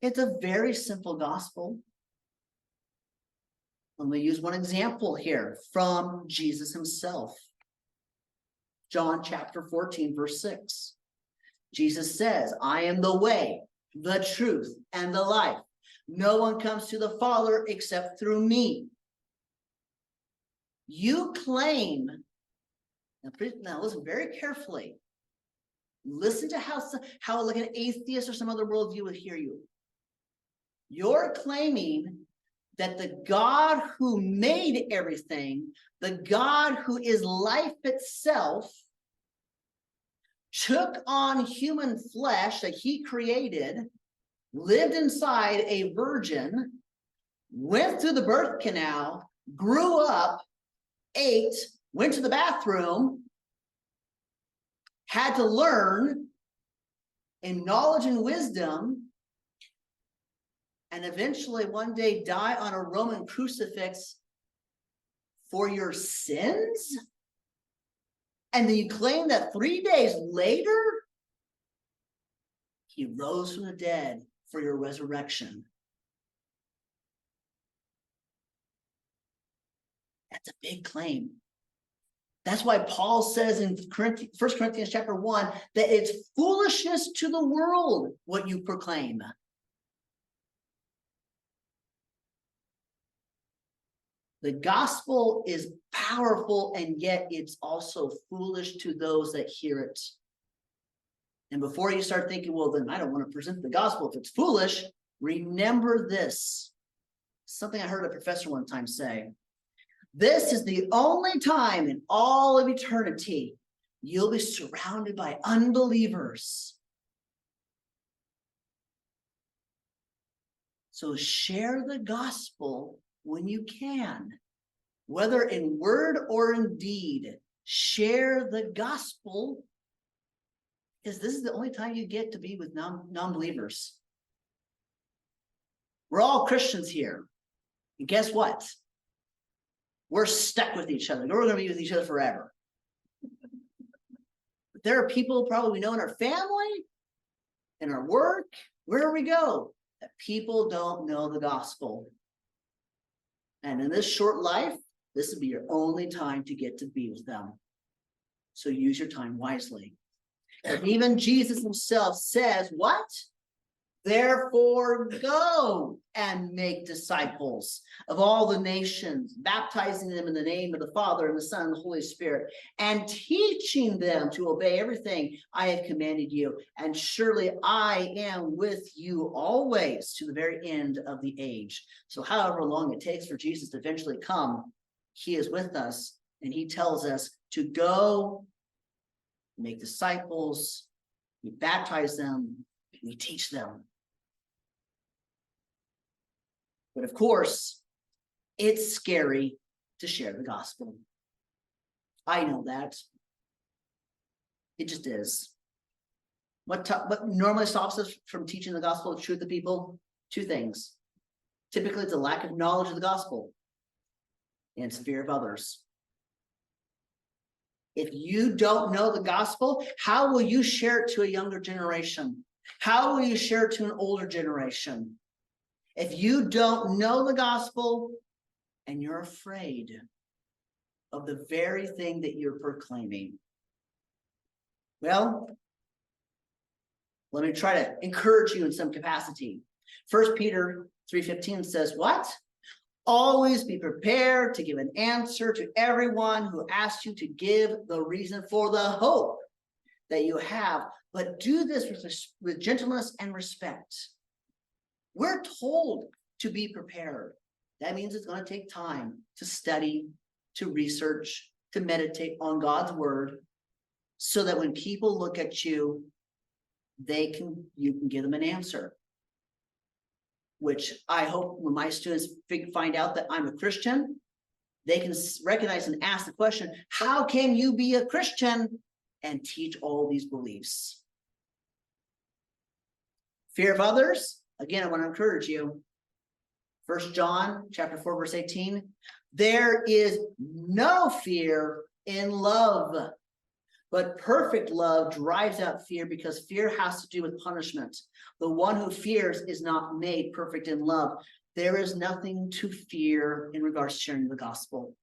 It's a very simple gospel. Let me use one example here from Jesus himself. John chapter 14, verse 6. Jesus says, I am the way, the truth, and the life. No one comes to the Father except through me. You claim, now listen very carefully. Listen to how like an atheist or some other worldview would hear you. You're claiming that the God who made everything, the God who is life itself, took on human flesh that he created, lived inside a virgin, went through the birth canal, grew up, ate, went to the bathroom, had to learn in knowledge and wisdom, and eventually one day die on a Roman crucifix for your sins? And then you claim that 3 days later, he rose from the dead for your resurrection. That's a big claim. That's why Paul says in 1 Corinthians chapter 1 that it's foolishness to the world what you proclaim. The gospel is powerful, and yet it's also foolish to those that hear it. And before you start thinking, well, then I don't want to present the gospel if it's foolish, remember this. something I heard a professor one time say. This is the only time in all of eternity you'll be surrounded by unbelievers. So share the gospel when you can, whether in word or in deed. Share the gospel, because this is the only time you get to be with non-believers. We're all Christians here. And guess what? We're stuck with each other. We're going to be with each other forever. But there are people probably we know in our family, in our work, wherever we go, that people don't know the gospel. And in this short life, this will be your only time to get to be with them. So use your time wisely. And even Jesus himself says, what? Therefore, go and make disciples of all the nations, baptizing them in the name of the Father and the Son and the Holy Spirit, and teaching them to obey everything I have commanded you. And surely I am with you always to the very end of the age. So however long it takes for Jesus to eventually come, he is with us, and he tells us to go make disciples, we baptize them, we teach them. But of course, it's scary to share the gospel. I know that. It just is. What normally stops us from teaching the gospel of truth to people? Two things. Typically, it's a lack of knowledge of the gospel, and it's fear of others. If you don't know the gospel, how will you share it to a younger generation? How will you share it to an older generation? If you don't know the gospel and you're afraid of the very thing that you're proclaiming, well, let me try to encourage you in some capacity. 1 Peter 3:15 says, what? Always be prepared to give an answer to everyone who asks you to give the reason for the hope that you have, but do this with gentleness and respect. We're told to be prepared. That means it's going to take time to study, to research, to meditate on God's word, so that when people look at you, you can give them an answer. Which I hope when my students find out that I'm a Christian, they can recognize and ask the question, how can you be a Christian and teach all these beliefs? Fear of others. Again, I want to encourage you. 1 John chapter 4, verse 18. There is no fear in love, but perfect love drives out fear, because fear has to do with punishment. The one who fears is not made perfect in love. There is nothing to fear in regards to sharing the gospel.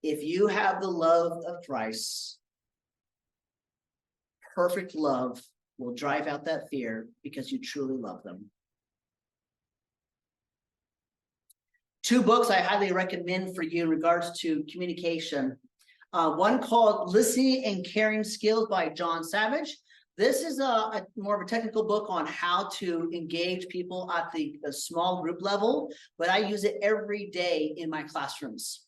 If you have the love of Christ, perfect love will drive out that fear because you truly love them. 2 books I highly recommend for you in regards to communication. One called Listening and Caring Skills by John Savage. This is a more of a technical book on how to engage people at the small group level, but I use it every day in my classrooms.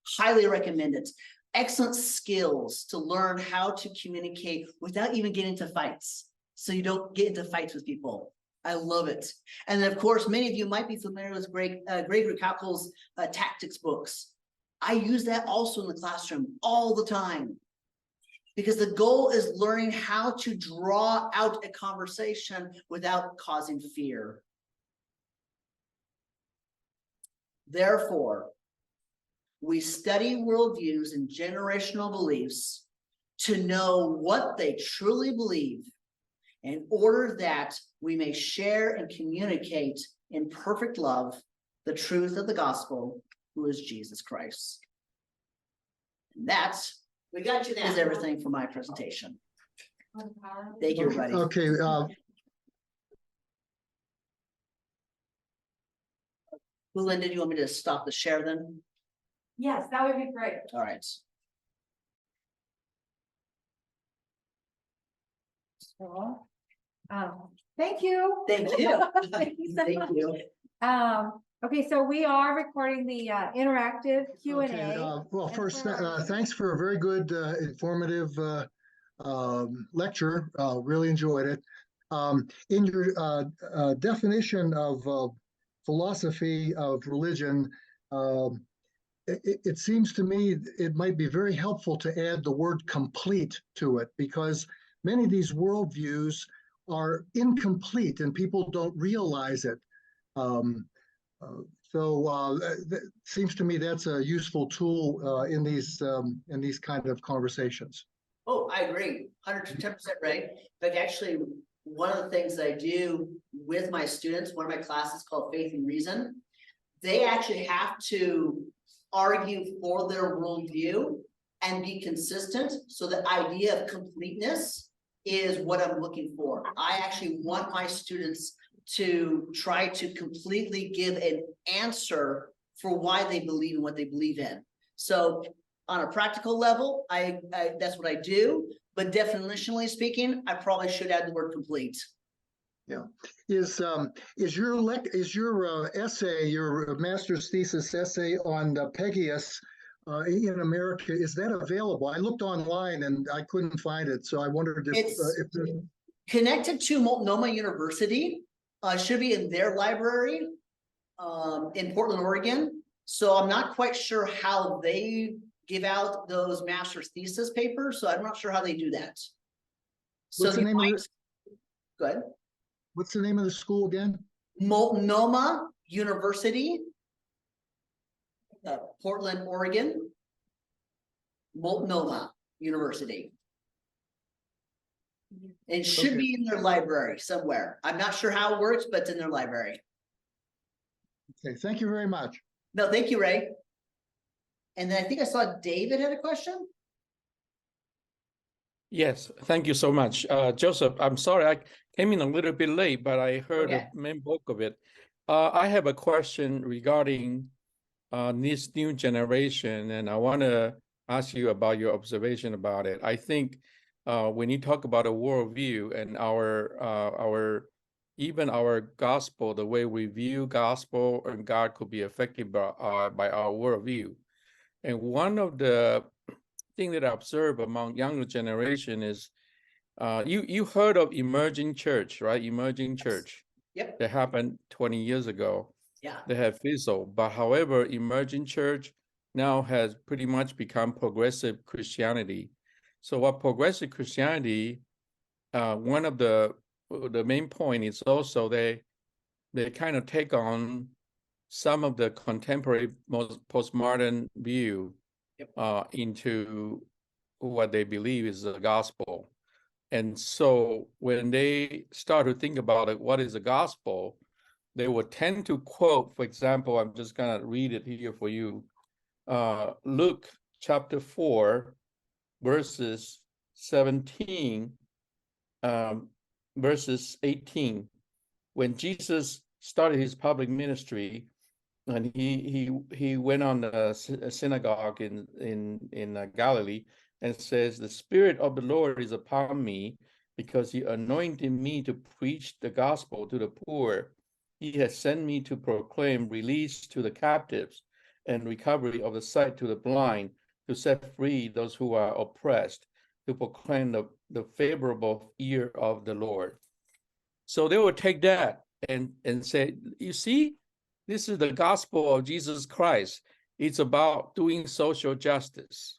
Highly recommend it. Excellent skills to learn how to communicate without even getting into fights, so you don't get into fights with people. I love it. And then, of course, many of you might be familiar with Gregory Cowkell's tactics books. I use that also in the classroom all the time, because the goal is learning how to draw out a conversation without causing fear. Therefore, we study worldviews and generational beliefs to know what they truly believe, in order that we may share and communicate in perfect love the truth of the gospel, who is Jesus Christ. And that's, we got you. That is everything for my presentation. Thank you, everybody. Okay. Linda, do you want me to stop the share then? Yes, that would be great. All right. So, Thank you. Thank you. Thank you so Thank much. you. Okay, so we are recording the interactive Q and Okay, A. well, And first, for our- thanks for a very good, informative lecture. Really enjoyed it. In your definition of philosophy of religion, it seems to me it might be very helpful to add the word complete to it, because many of these worldviews are incomplete and people don't realize it. It seems to me that's a useful tool in these kind of conversations. Oh, I agree, 110% right. But actually, one of the things that I do with my students, one of my classes called Faith and Reason, they actually have to argue for their worldview and be consistent. So the idea of completeness is what I'm looking for. I actually want my students to try to completely give an answer for why they believe in what they believe in. So on a practical level, I that's what I do, but definitionally speaking, I probably should add the word complete. Yeah. Is your essay, your master's thesis essay on Pegasus in America, is that available? I looked online and I couldn't find it, so I wondered if It's connected to Multnomah University, should be in their library in Portland, Oregon. So I'm not quite sure how they give out those master's thesis papers, so I'm not sure how they do that. So What's the name of it? Go ahead. What's the name of the school again? Multnomah University, Portland, Oregon. Multnomah University. It should be in their library somewhere. I'm not sure how it works, but it's in their library. Okay, thank you very much. No, thank you, Ray. And then I think I saw David had a question. Yes, thank you so much. Joseph, I'm sorry, I came in a little bit late, but I heard Okay. the main bulk of it. I have a question regarding this new generation, and I want to ask you about your observation about it. I think when you talk about a worldview and even our gospel, the way we view gospel and God could be affected by our worldview. And one of the thing that I observe among younger generation is you heard of emerging church, right? Emerging church. Yep. That happened 20 years ago. Yeah. They have fizzled. But however, emerging church now has pretty much become progressive Christianity. So what progressive Christianity, one of the main point is also they kind of take on some of the contemporary postmodern view into what they believe is the gospel. And so when they start to think about it, what is the gospel, they would tend to quote, for example, I'm just going to read it here for you. Luke chapter 4, verses 17, verses 18. When Jesus started his public ministry, and he went on a synagogue in Galilee and says, "The Spirit of the Lord is upon me, because he anointed me to preach the gospel to the poor. He has sent me to proclaim release to the captives and recovery of the sight to the blind, to set free those who are oppressed, to proclaim the favorable year of the Lord." So they would take that and say, you see, this is the gospel of Jesus Christ. It's about doing social justice.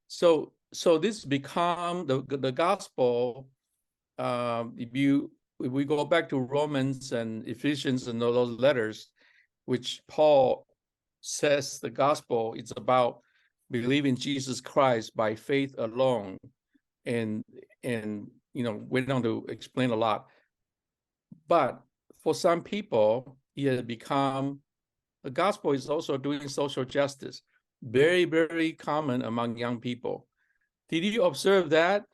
So this become the gospel. If we go back to Romans and Ephesians and all those letters, which Paul says the gospel, it's about believing Jesus Christ by faith alone, and went on to explain a lot. But for some people, it has become, the gospel is also doing social justice. Very, very common among young people. Did you observe that?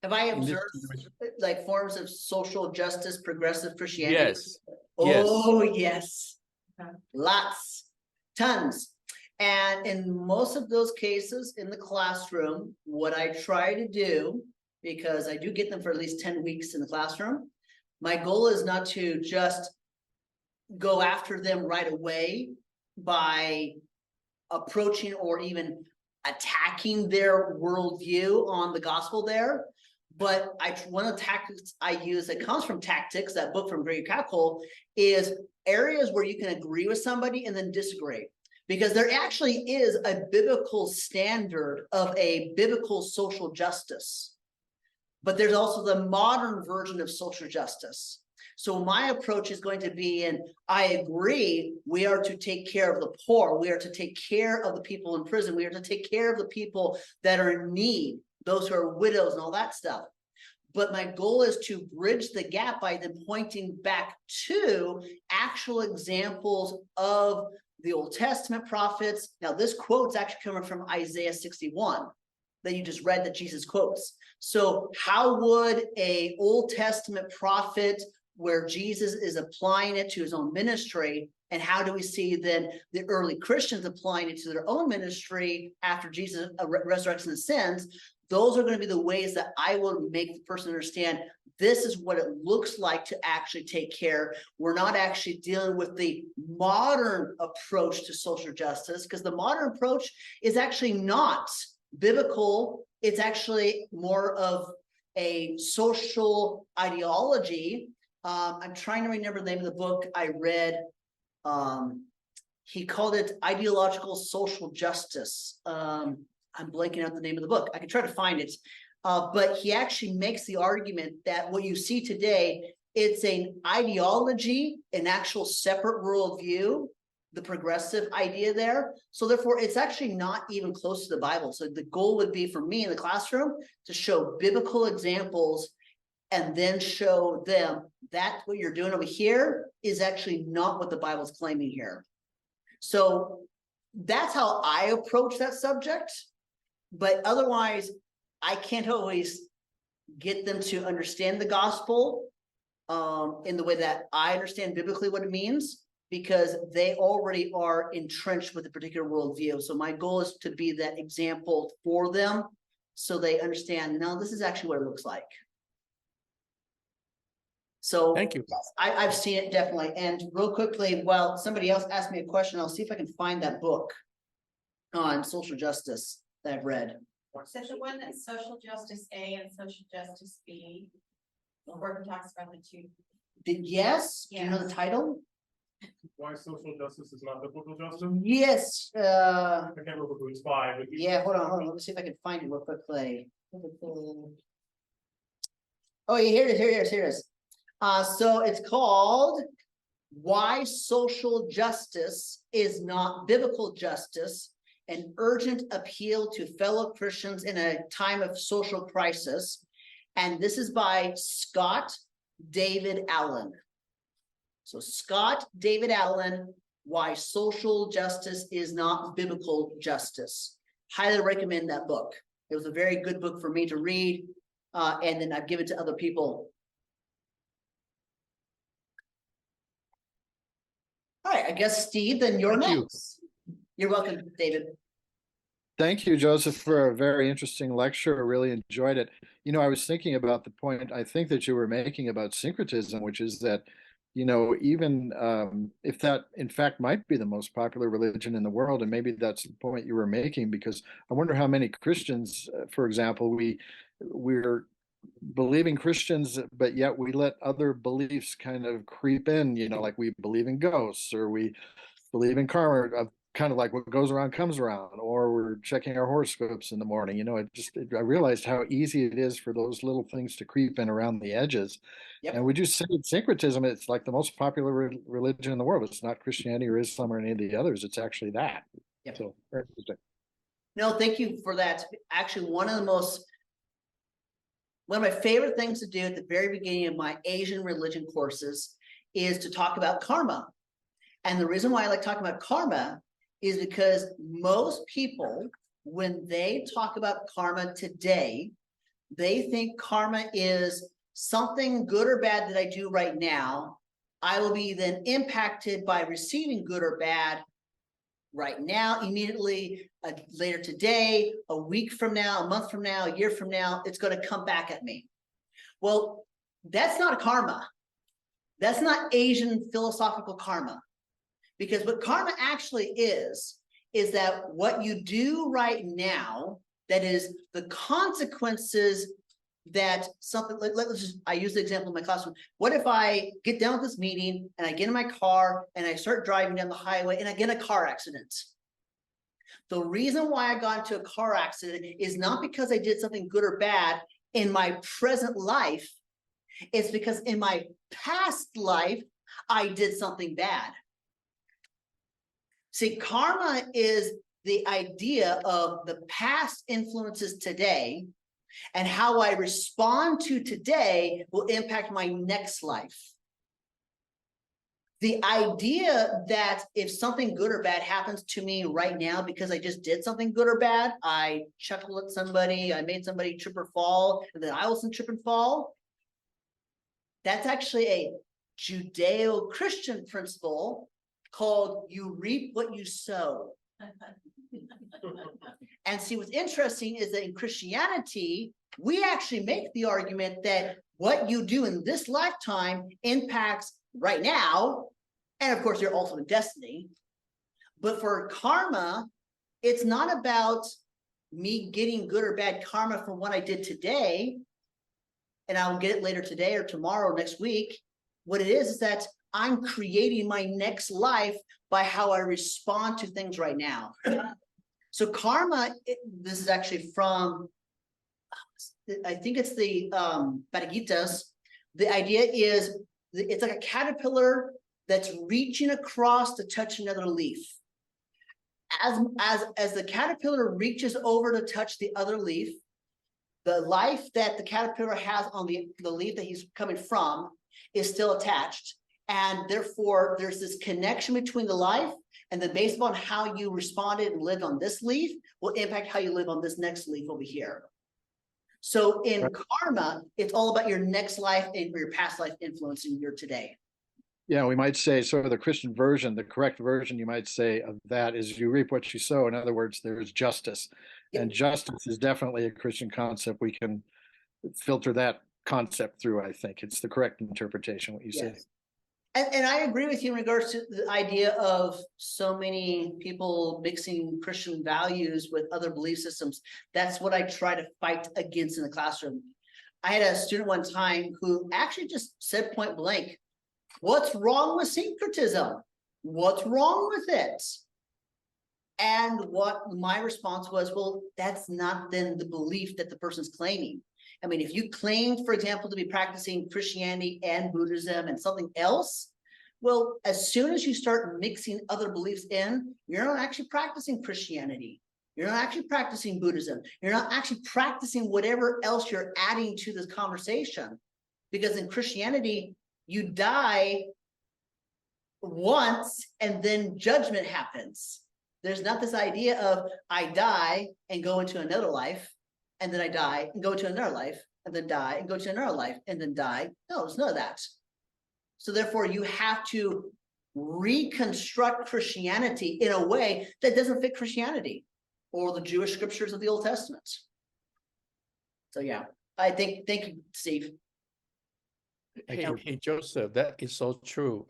Have I observed like forms of social justice, progressive Christianity? Yes. Oh, yes. Okay. Lots, tons. And in most of those cases in the classroom, what I try to do because I do get them for at least 10 weeks in the classroom. My goal is not to just go after them right away by approaching or even attacking their worldview on the gospel there. But one of the tactics I use that comes from Tactics, that book from Greg Cackle, is areas where you can agree with somebody and then disagree. Because there actually is a biblical standard of a biblical social justice. But there's also the modern version of social justice. So my approach is going to be I agree, we are to take care of the poor. We are to take care of the people in prison. We are to take care of the people that are in need, those who are widows and all that stuff. But my goal is to bridge the gap by then pointing back to actual examples of the Old Testament prophets. Now, this quote's actually coming from Isaiah 61 that you just read that Jesus quotes. So how would a Old Testament prophet where Jesus is applying it to his own ministry, and how do we see then the early Christians applying it to their own ministry after Jesus' resurrection and ascends? Those are going to be the ways that I will make the person understand this is what it looks like to actually take care. We're not actually dealing with the modern approach to social justice, because the modern approach is actually not biblical. It's actually more of a social ideology. I'm trying to remember the name of the book I read. He called it Ideological Social Justice. I'm blanking out the name of the book. I can try to find it. But he actually makes the argument that what you see today, it's an ideology, an actual separate worldview, the progressive idea there. So therefore, it's actually not even close to the Bible. So the goal would be for me in the classroom to show biblical examples and then show them that what you're doing over here is actually not what the Bible's claiming here. So that's how I approach that subject. But otherwise, I can't always get them to understand the gospel in the way that I understand biblically what it means, because they already are entrenched with a particular worldview. So my goal is to be that example for them so they understand, no, this is actually what it looks like. So Thank you. I've seen it definitely. And real quickly, while somebody else asked me a question, I'll see if I can find that book on social justice that I've read. So the one that's social justice A and social justice B, where it talks about the two. Yes? Do you know the title? Why social justice is not biblical justice? Yes. I can't remember who it's by, but Yeah, hold on. Let me see if I can find it real quickly. Oh, yeah, here it is. So it's called Why Social Justice is Not Biblical Justice, an urgent appeal to fellow Christians in a time of social crisis. And this is by Scott David Allen. So Scott David Allen, Why Social Justice is Not Biblical Justice. Highly recommend that book. It was a very good book for me to read, and then I've given it to other people. All right, I guess, Steve, then you're Thank you. next. You're welcome, David. Thank you, Joseph, for a very interesting lecture. I really enjoyed it. You know, I was thinking about the point I think that you were making about syncretism, which is that, you know, even if that in fact might be the most popular religion in the world, and maybe that's the point you were making, because I wonder how many Christians, for example, we're believing Christians, but yet we let other beliefs kind of creep in, you know, like we believe in ghosts, or we believe in karma, kind of like what goes around comes around, or we're checking our horoscopes in the morning. You know, I realized how easy it is for those little things to creep in around the edges. Yep. And would you say that syncretism, it's like the most popular religion in the world? It's not Christianity or Islam or any of the others. It's actually that. Yep. So very interesting. No, thank you for that. Actually, one of my favorite things to do at the very beginning of my Asian religion courses is to talk about karma. And the reason why I like talking about karma is because most people, when they talk about karma today, they think karma is something good or bad that I do right now. I will be then impacted by receiving good or bad right now, immediately, later today, a week from now, a month from now, a year from now, it's going to come back at me. Well, that's not karma. That's not Asian philosophical karma. Because what karma actually is that what you do right now, that is the consequences that something, let's just, I use the example in my classroom. What if I get done with this meeting and I get in my car and I start driving down the highway and I get in a car accident? The reason why I got into a car accident is not because I did something good or bad in my present life. It's because in my past life, I did something bad. See, karma is the idea of the past influences today, and how I respond to today will impact my next life. The idea that if something good or bad happens to me right now because I just did something good or bad, I chuckled at somebody, I made somebody trip or fall, and then I also trip and fall, that's actually a Judeo-Christian principle called you reap what you sow. And see, what's interesting is that in Christianity, we actually make the argument that what you do in this lifetime impacts right now, and of course your ultimate destiny. But for karma, it's not about me getting good or bad karma from what I did today, and I'll get it later today or tomorrow or next week. What it is that I'm creating my next life by how I respond to things right now. So karma, this is actually from, I think it's the Bhagavad. The idea is, it's like a caterpillar that's reaching across to touch another leaf. As the caterpillar reaches over to touch the other leaf, the life that the caterpillar has on the leaf that he's coming from is still attached. And therefore, there's this connection between the life, and then based upon how you responded and lived on this leaf will impact how you live on this next leaf over here. So in karma, it's all about your next life and your past life influencing your today. Yeah, we might say sort of the Christian version, the correct version, you might say, of that is you reap what you sow. In other words, there is justice. And justice is definitely a Christian concept. We can filter that concept through, I think. It's the correct interpretation, what you say. And I agree with you in regards to the idea of so many people mixing Christian values with other belief systems. That's what I try to fight against in the classroom. I had a student one time who actually just said point blank, "What's wrong with syncretism? What's wrong with it?" And what my response was, well, that's not then the belief that the person's claiming. I mean, if you claim, for example, to be practicing Christianity and Buddhism and something else, well, as soon as you start mixing other beliefs in, you're not actually practicing Christianity. You're not actually practicing Buddhism. You're not actually practicing whatever else you're adding to this conversation. Because in Christianity, you die once and then judgment happens. There's not this idea of I die and go into another life, and then I die and go to another life, and then die and go to another life, and then die. No, there's none of that. So therefore, you have to reconstruct Christianity in a way that doesn't fit Christianity or the Jewish scriptures of the Old Testament. So yeah, I think, thank you, Steve. Hey, Joseph, that is so true.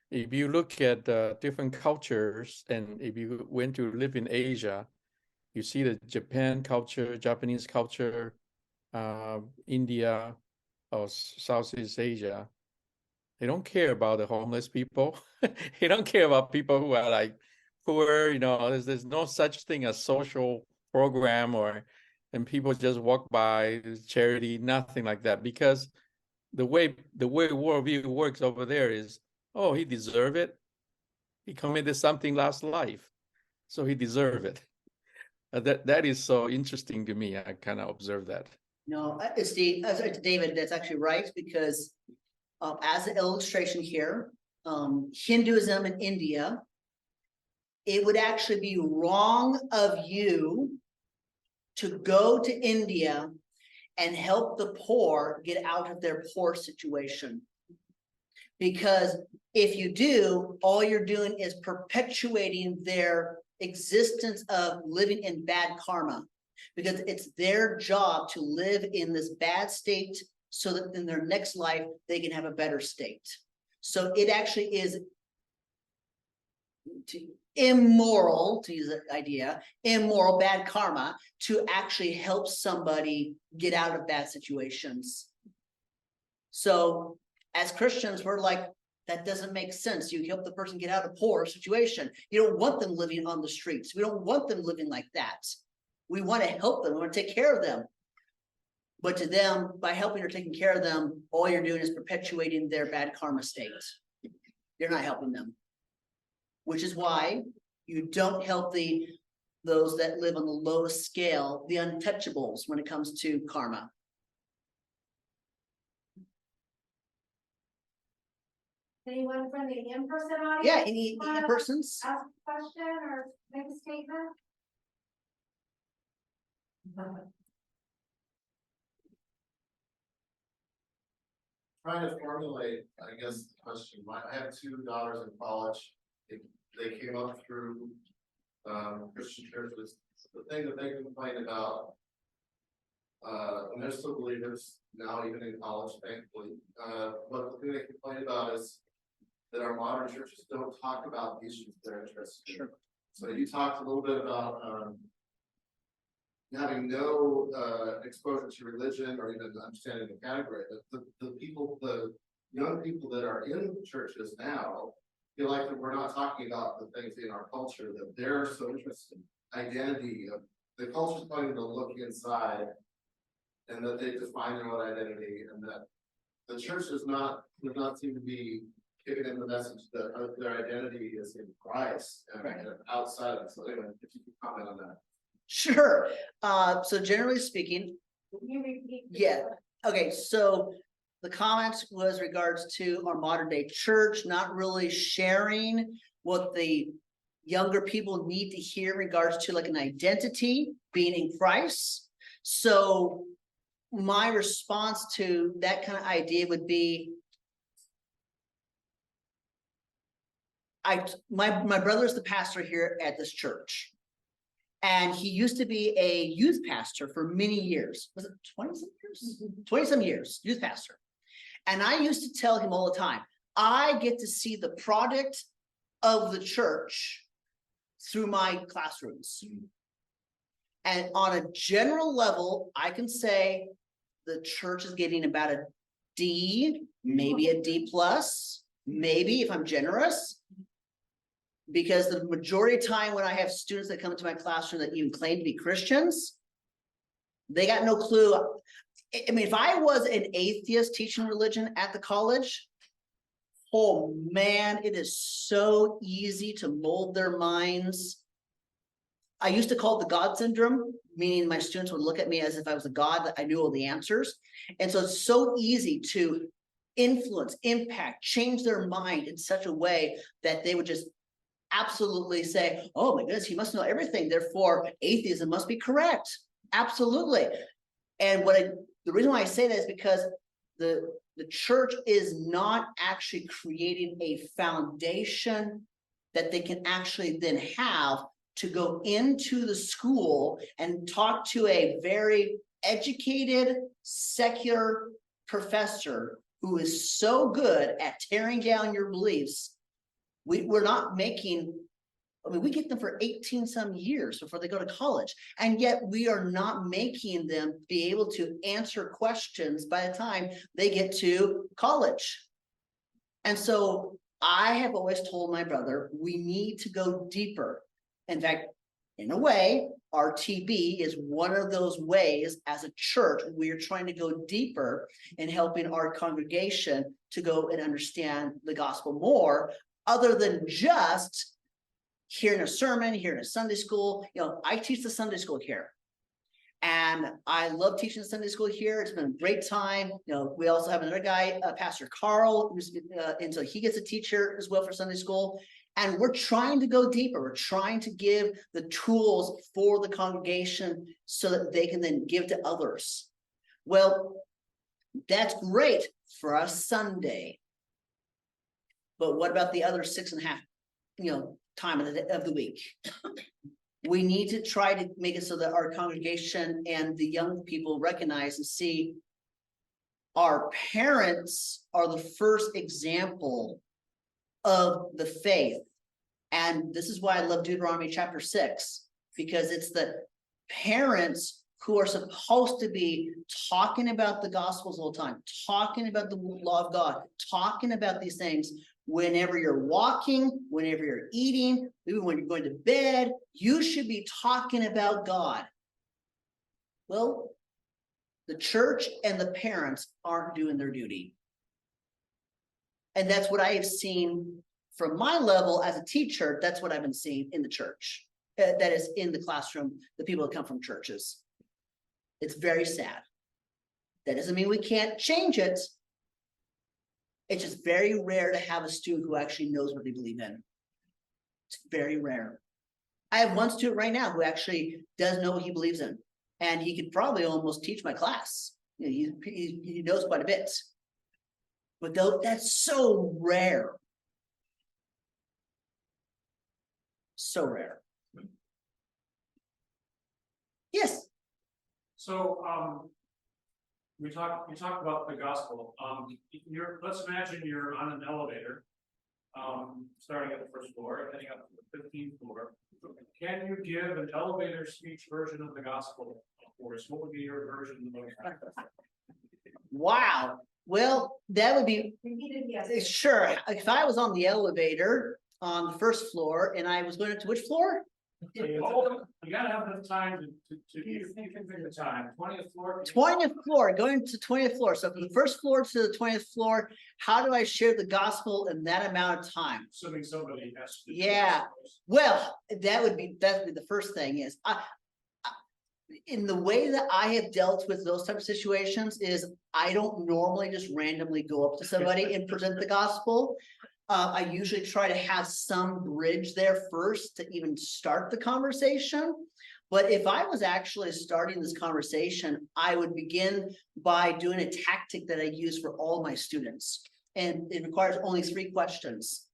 If you look at different cultures, and if you went to live in Asia, you see the Japan culture, Japanese culture, India, or Southeast Asia. They don't care about the homeless people. They don't care about people who are like poor. You know, there's no such thing as social program and people just walk by, charity, nothing like that. Because the way worldview works over there is, oh, he deserved it. He committed something last life, so he deserved it. That is so interesting to me. I kind of observe that. No, Steve, David, that's actually right, because as an illustration here, Hinduism in India, it would actually be wrong of you to go to India and help the poor get out of their poor situation. Because if you do, all you're doing is perpetuating their existence of living in bad karma. Because it's their job to live in this bad state so that in their next life, they can have a better state. So it actually is immoral, to use that idea, immoral, bad karma, to actually help somebody get out of bad situations. So as Christians, we're like, that doesn't make sense. You help the person get out of a poor situation. You don't want them living on the streets. We don't want them living like that. We want to help them. We want to take care of them. But to them, by helping or taking care of them, all you're doing is perpetuating their bad karma state. You're not helping them. Which is why you don't help those that live on the lowest scale, the untouchables, when it comes to karma. Anyone from the in-person audience? Yeah, any persons? Ask a question or make a statement? Trying to formulate, I guess, the question. I have two daughters in college. They came up through Christian churches. The thing that they complain about, and they're still believers now, even in college, thankfully. But the thing they complain about is that our modern churches don't talk about the issues they're interested in. Sure. So you talked a little bit about having no exposure to religion or even understanding the category. The young people that are in churches now feel like that we're not talking about the things in our culture that they're so interested in. Identity, the culture's going to look inside, and that they define their own identity, and that the church does not seem to be giving them the message that their identity is in Christ and outside of it. So anyway, if you could comment on that. Sure. So generally speaking, Can you repeat? yeah. Okay, so the comments was regards to our modern day church, not really sharing what the younger people need to hear in regards to like an identity being in Christ. So my response to that kind of idea would be, my brother's the pastor here at this church. And he used to be a youth pastor for many years. Was it 20 some years? 20 some years, youth pastor. And I used to tell him all the time, I get to see the product of the church through my classrooms. And on a general level, I can say the church is getting about a D, maybe a D plus, maybe if I'm generous. Because the majority of time when I have students that come into my classroom that even claim to be Christians, they got no clue. I mean, if I was an atheist teaching religion at the college, oh man, it is so easy to mold their minds. I used to call it the God syndrome, meaning my students would look at me as if I was a God, that I knew all the answers. And so it's so easy to influence, impact, change their mind in such a way that they would just absolutely say, oh my goodness, he must know everything, therefore atheism must be correct. Absolutely. And the reason why I say that is because the church is not actually creating a foundation that they can actually then have to go into the school and talk to a very educated secular professor who is so good at tearing down your beliefs. We're not making, I mean, we get them for 18 some years before they go to college. And yet we are not making them be able to answer questions by the time they get to college. And so I have always told my brother, we need to go deeper. In fact, in a way, RTB is one of those ways as a church, we are trying to go deeper in helping our congregation to go and understand the gospel more, other than just hearing a sermon, hearing a Sunday school. You know, I teach the Sunday school here. And I love teaching the Sunday school here. It's been a great time. You know, we also have another guy, Pastor Carl, and so he gets a teacher as well for Sunday school. And we're trying to go deeper. We're trying to give the tools for the congregation so that they can then give to others. Well, that's great for a Sunday. But what about the other 6.5, time of the week? We need to try to make it so that our congregation and the young people recognize and see our parents are the first example of the faith. And this is why I love Deuteronomy chapter 6, because it's the parents who are supposed to be talking about the gospels all the time, talking about the law of God, talking about these things whenever you're walking, whenever you're eating, even when you're going to bed. You should be talking about God. Well, the church and the parents aren't doing their duty. And that's what I have seen from my level as a teacher. That's what I've been seeing in the church. That is in the classroom, the people that come from churches. It's very sad. That doesn't mean we can't change it. It's just very rare to have a student who actually knows what they believe in. It's very rare. I have one student right now who actually does know what he believes in, and he could probably almost teach my class. He knows quite a bit. But though that's so rare. So rare. Yes. So, you talked about the gospel. Let's imagine you're on an elevator, starting at the first floor, heading up to the 15th floor. Can you give an elevator speech version of the gospel for us? What would be your version of it? Wow. Well, that would be sure. If I was on the elevator on the first floor and I was going up to which floor? You gotta have enough time to you can pick the time. 20th floor. 20th floor, going to 20th floor. So from the first floor to the 20th floor, how do I share the gospel in that amount of time? Assuming somebody has to. Yeah. Well, that'd be the first thing is in the way that I have dealt with those type of situations is I don't normally just randomly go up to somebody and present the gospel. I usually try to have some bridge there first to even start the conversation. But if I was actually starting this conversation, I would begin by doing a tactic that I use for all my students. And it requires only 3 questions.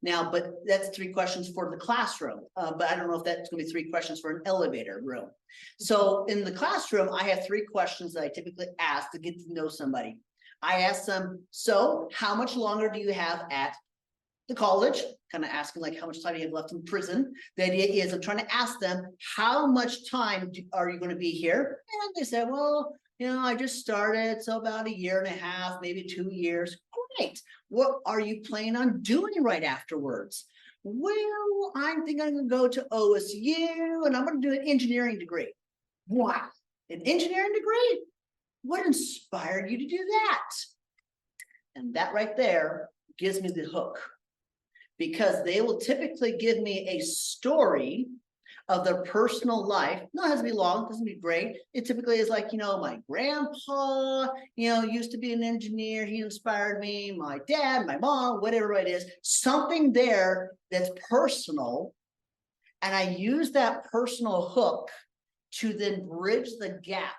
Now, but that's 3 questions for the classroom. But I don't know if that's going to be 3 questions for an elevator room. So in the classroom, I have 3 questions that I typically ask to get to know somebody. I ask them, so how much longer do you have at the college? Kind of asking like how much time you have left in prison. The idea is I'm trying to ask them, how much time are you going to be here? And they say, well, I just started, so about 1.5 years, maybe 2 years. Great. What are you planning on doing right afterwards? Well, I'm thinking I'm going to go to OSU and I'm going to do an engineering degree. Wow, an engineering degree? What inspired you to do that? And that right there gives me the hook, because they will typically give me a story of their personal life. No, it has to be long, it doesn't be great. It typically is like, my grandpa, used to be an engineer, he inspired me, my dad, my mom, whatever it is, something there that's personal. And I use that personal hook to then bridge the gap.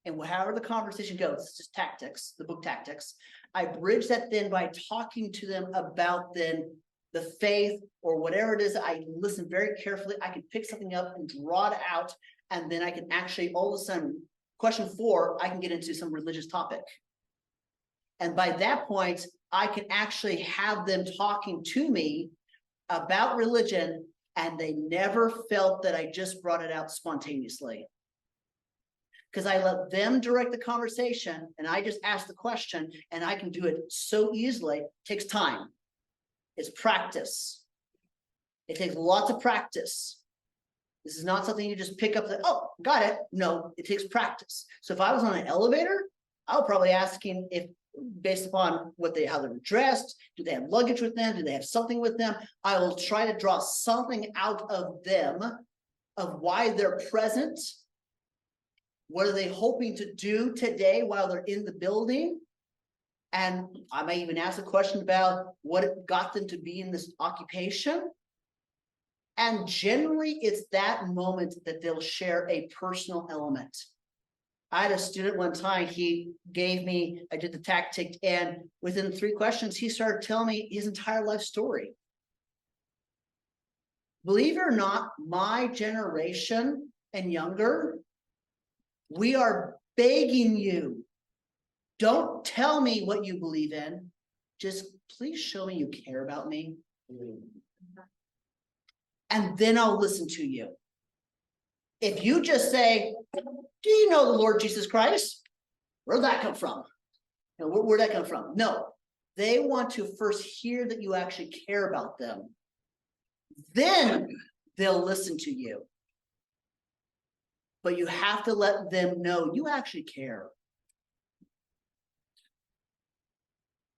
And however the conversation goes, it's just tactics, the book Tactics. I bridge that then by talking to them about then the faith or whatever it is. I listen very carefully. I can pick something up and draw it out. And then I can actually all of a sudden, question 4, I can get into some religious topic. And by that point, I can actually have them talking to me about religion, and they never felt that I just brought it out spontaneously. Because I let them direct the conversation and I just ask the question, and I can do it so easily. It takes time. It's practice. It takes lots of practice. This is not something you just pick up oh, got it. No, it takes practice. So if I was on an elevator, I would probably asking if based upon how they're dressed, do they have luggage with them? Do they have something with them? I will try to draw something out of them of why they're present. What are they hoping to do today while they're in the building? And I may even ask a question about what got them to be in this occupation. And generally, it's that moment that they'll share a personal element. I had a student one time, I did the tactic, and within 3 questions, he started telling me his entire life story. Believe it or not, my generation and younger, we are begging you, don't tell me what you believe in. Just please show me you care about me. And then I'll listen to you. If you just say, do you know the Lord Jesus Christ? Where'd that come from? You know, where'd that come from? No, they want to first hear that you actually care about them. Then they'll listen to you. But you have to let them know you actually care.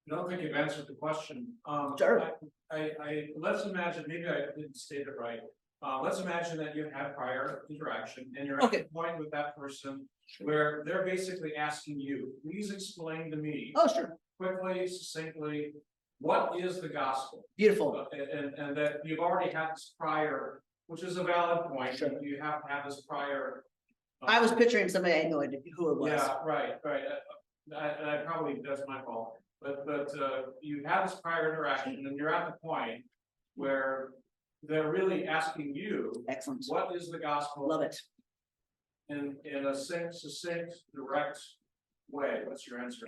I don't think you've answered the question. Sure. Let's imagine, maybe I didn't state it right. Let's imagine that you had prior interaction and you're at Okay. the point with that person where they're basically asking you, please explain to me Oh, sure. quickly, succinctly, what is the gospel? Beautiful. And that you've already had this prior, which is a valid point. Sure. You have to have this prior. I was picturing somebody, I had no idea who it was. Yeah, right. I probably, that's my fault. But you have this prior interaction and you're at the point where they're really asking you, Excellent. what is the gospel? Love it. In a succinct, direct way. What's your answer?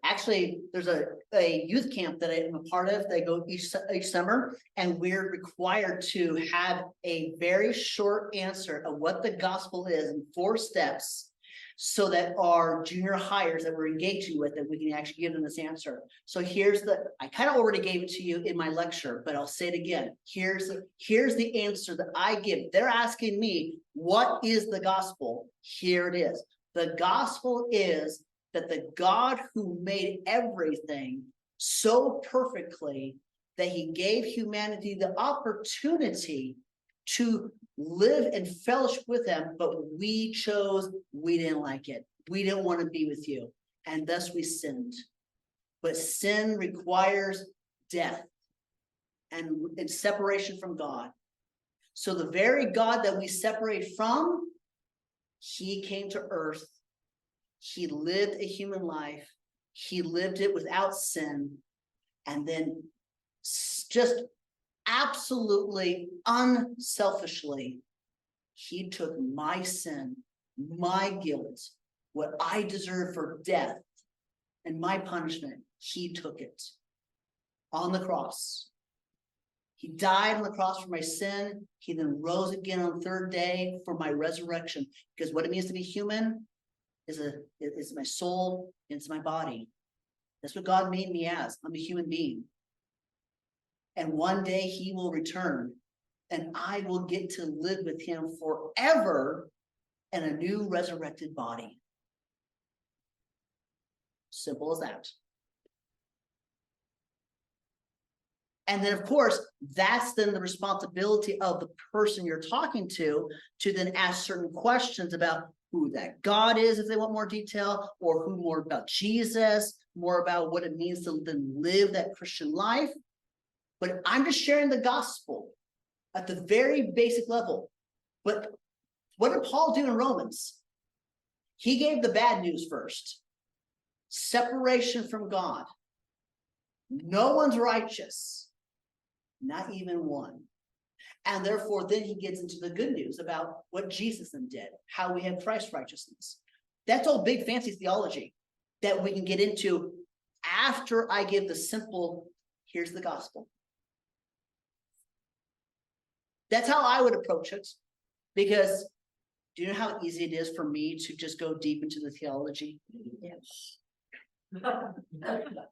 Actually, there's a youth camp that I'm a part of. They go each summer, and we're required to have a very short answer of what the gospel is in 4 steps, so that our junior hires that we're engaging with, that we can actually give them this answer. So I kind of already gave it to you in my lecture, but I'll say it again. Here's the answer that I give. They're asking me, what is the gospel? Here it is. The gospel is that the God who made everything so perfectly that he gave humanity the opportunity to live in fellowship with him, but we didn't like it. We didn't want to be with you. And thus we sinned. But sin requires death and separation from God. So the very God that we separate from, he came to earth. He lived a human life. He lived it without sin. And then just absolutely unselfishly, he took my sin, my guilt, what I deserve for death and my punishment. He took it on the cross. He died on the cross for my sin. He then rose again on the 3rd day for my resurrection. Because what it means to be human is my soul and it's my body. That's what God made me as. I'm a human being. And one day he will return and I will get to live with him forever in a new resurrected body. Simple as that. And then, of course, that's then the responsibility of the person you're talking to then ask certain questions about who that God is, if they want more detail, or who more about Jesus, more about what it means to then live that Christian life. But I'm just sharing the gospel at the very basic level. But what did Paul do in Romans? He gave the bad news first. Separation from God. No one's righteous. Not even one. And therefore, then he gets into the good news about what Jesus then did, how we have Christ's righteousness. That's all big fancy theology that we can get into after I give the simple, here's the gospel. That's how I would approach it, because do you know how easy it is for me to just go deep into the theology? Yes.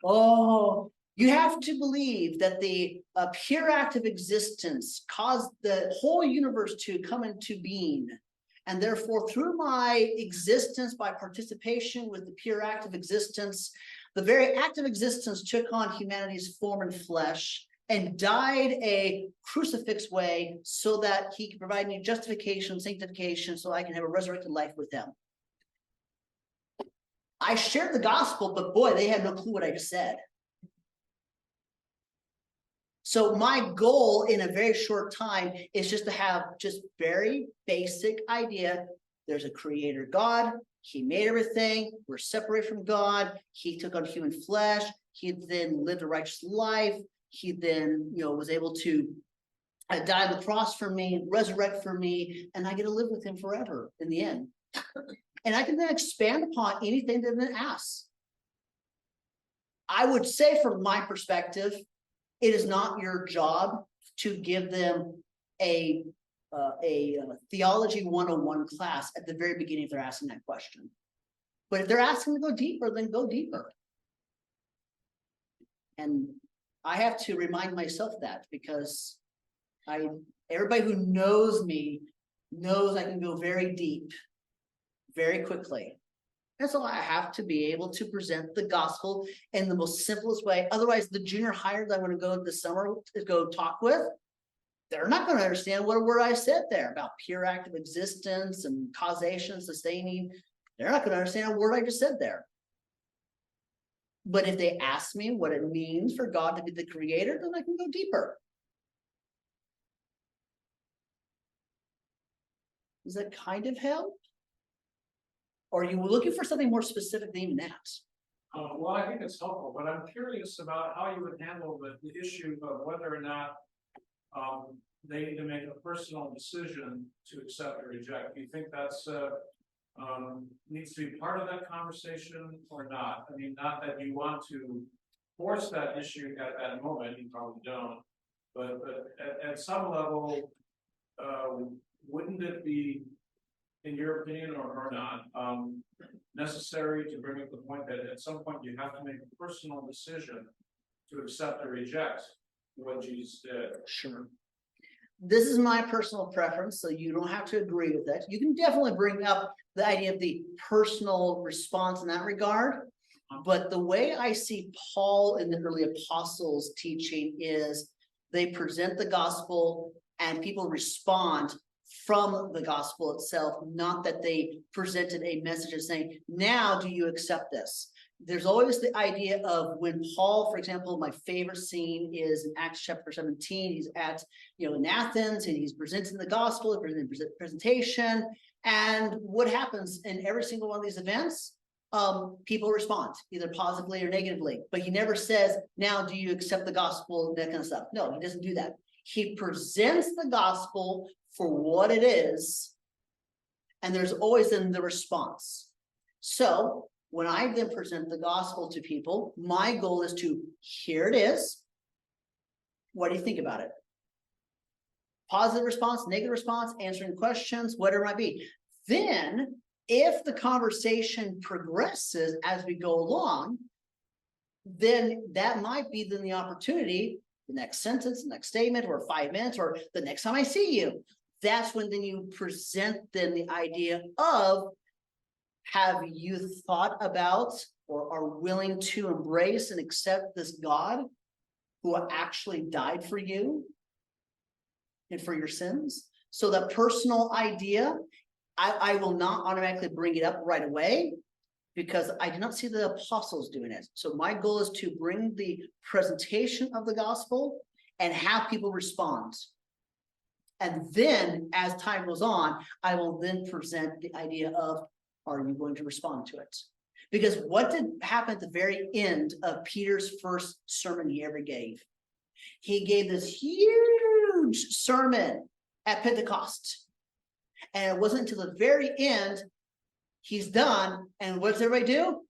Oh, you have to believe that the pure act of existence caused the whole universe to come into being. And therefore, through my existence, by participation with the pure act of existence, the very act of existence took on humanity's form and flesh and died a crucifix way so that he could provide me justification, sanctification, so I can have a resurrected life with him. I shared the gospel, but boy, they had no clue what I just said. So my goal in a very short time is just to have just very basic idea. There's a creator God, He made everything. We're separated from God. He took on human flesh. He then lived a righteous life. He then, was able to die on the cross for me, resurrect for me, and I get to live with him forever in the end. And I can then expand upon anything that then asks. I would say from my perspective, it is not your job to give them a theology 101 class at the very beginning if they're asking that question. But if they're asking to go deeper, then go deeper. And I have to remind myself that because everybody who knows me knows I can go very deep, very quickly. And so I have to be able to present the gospel in the most simplest way. Otherwise, the junior hire that I'm going to go this summer to go talk with, they're not going to understand what a word I said there about pure active existence and causation, sustaining. They're not going to understand a word I just said there. But if they ask me what it means for God to be the creator, then I can go deeper. Does that kind of help? Or are you looking for something more specific than even that? Well, I think it's helpful, but I'm curious about how you would handle the issue of whether or not they need to make a personal decision to accept or reject. Do you think that's needs to be part of that conversation or not? I mean, not that you want to force that issue at that moment, you probably don't, but at some level, wouldn't it be, in your opinion, or not, necessary to bring up the point that at some point you have to make a personal decision to accept or reject what Jesus did? Sure. This is my personal preference, so you don't have to agree with it. You can definitely bring up the idea of the personal response in that regard. But the way I see Paul and the early apostles teaching is they present the gospel and people respond from the gospel itself, not that they presented a message of saying, now do you accept this? There's always the idea of when Paul, for example, my favorite scene is in Acts chapter 17. He's at, in Athens, and he's presenting the gospel, presentation. And what happens in every single one of these events? People respond either positively or negatively, but he never says, now do you accept the gospel, that kind of stuff. No, he doesn't do that. He presents the gospel for what it is, and there's always then the response. So when I then present the gospel to people, my goal is to, here it is. What do you think about it? Positive response, negative response, answering questions, whatever it might be. Then, if the conversation progresses as we go along, then that might be then the opportunity, the next sentence, the next statement, or 5 minutes, or the next time I see you. That's when then you present then the idea of, have you thought about or are willing to embrace and accept this God who actually died for you and for your sins? So the personal idea, I will not automatically bring it up right away because I do not see the apostles doing it. So my goal is to bring the presentation of the gospel and have people respond. And then as time goes on, I will then present the idea of, are you going to respond to it? Because what did happen at the very end of Peter's first sermon he ever gave? He gave this huge sermon at Pentecost. And it wasn't until the very end he's done. And what does everybody do?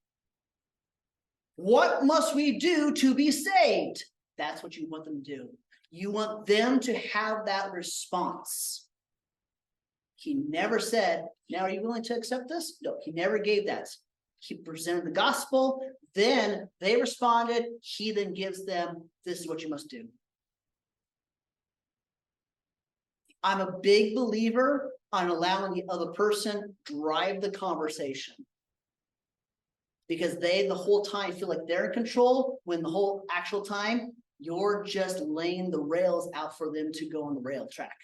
What must we do to be saved? That's what you want them to do. You want them to have that response. He never said, now are you willing to accept this? No, he never gave that. He presented the gospel, then they responded. He then gives them, this is what you must do. I'm a big believer on allowing the other person drive the conversation. Because they the whole time feel like they're in control, when the whole actual time, you're just laying the rails out for them to go on the rail track.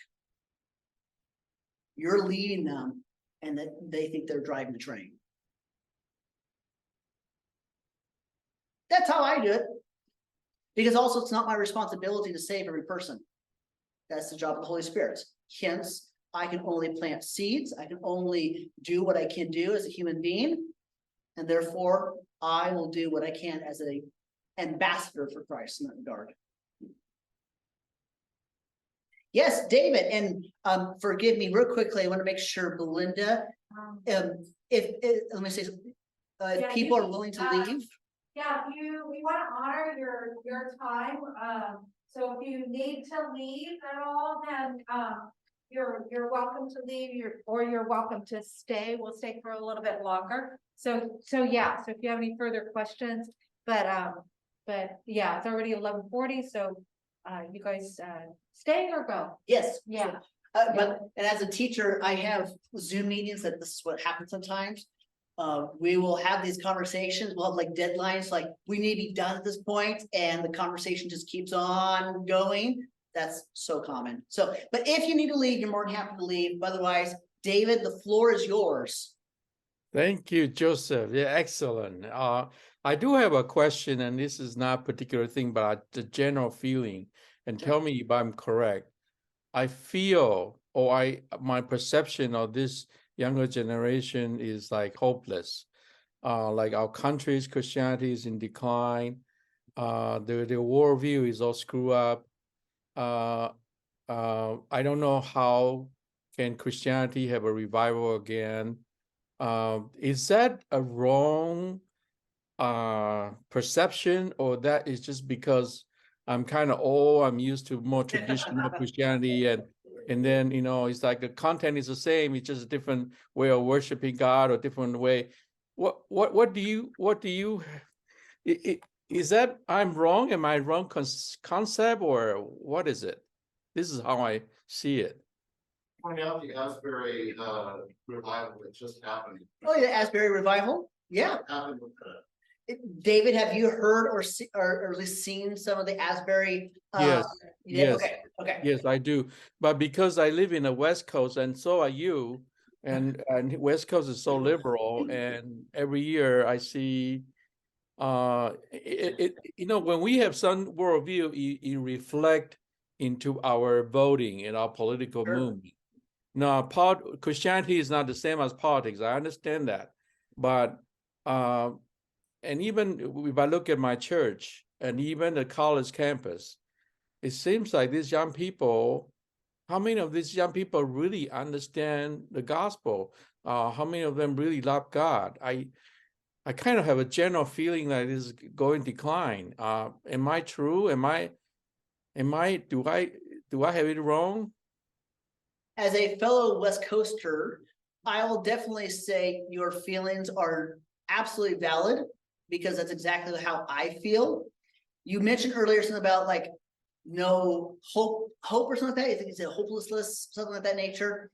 You're leading them, and that they think they're driving the train. That's how I do it. Because also it's not my responsibility to save every person. That's the job of the Holy Spirit. Hence, I can only plant seeds. I can only do what I can do as a human being. And therefore, I will do what I can as a ambassador for Christ in that regard. Yes, David, and forgive me real quickly. I want to make sure, Belinda, if let me say, if Yeah, people you- are willing to leave. Yeah, we want to honor your time. So if you need to leave at all, then you're welcome to leave. You're welcome to stay. We'll stay for a little bit longer. So yeah. So if you have any further questions, but yeah, it's already 11:40. So you guys stay or go? Yes. Yeah. But and as a teacher, I have Zoom meetings that this is what happens sometimes. We will have these conversations. We'll have like deadlines, like we need to be done at this point, and the conversation just keeps on going. That's so common. So, but if you need to leave, you're more than happy to leave. Otherwise, David, the floor is yours. Thank you, Joseph. Yeah, excellent. I do have a question, and this is not a particular thing, but the general feeling, and tell me if I'm correct. I feel, or my perception of this younger generation is like hopeless. Like our country's Christianity is in decline. The worldview is all screwed up. I don't know how can Christianity have a revival again. Is that a wrong perception, or that is just because I'm kind of old, I'm used to more traditional Christianity, and then it's like the content is the same, it's just a different way of worshiping God or different way. What do you is that I'm wrong? Am I wrong concept, or what is it? This is how I see it. Point out the Asbury revival that just happened. Oh, yeah, Asbury revival. Yeah. Happened with David, have you heard or at least seen some of the Asbury? Yes. Yeah, Yes. Okay. Yes, I do. But because I live in the West Coast, and so are you, and West Coast is so liberal, and every year I see, when we have some worldview, it reflect into our voting in our political Sure. movement. Now, Christianity is not the same as politics. I understand that, but and even if I look at my church and even the college campus, it seems like these young people, how many of these young people really understand the gospel? How many of them really love God? I kind of have a general feeling that it is going decline. Am I true? Do I have it wrong? As a fellow West Coaster, I will definitely say your feelings are absolutely valid, because that's exactly how I feel. You mentioned earlier something about like no hope or something like that. I think it's a hopelessness, something like that nature.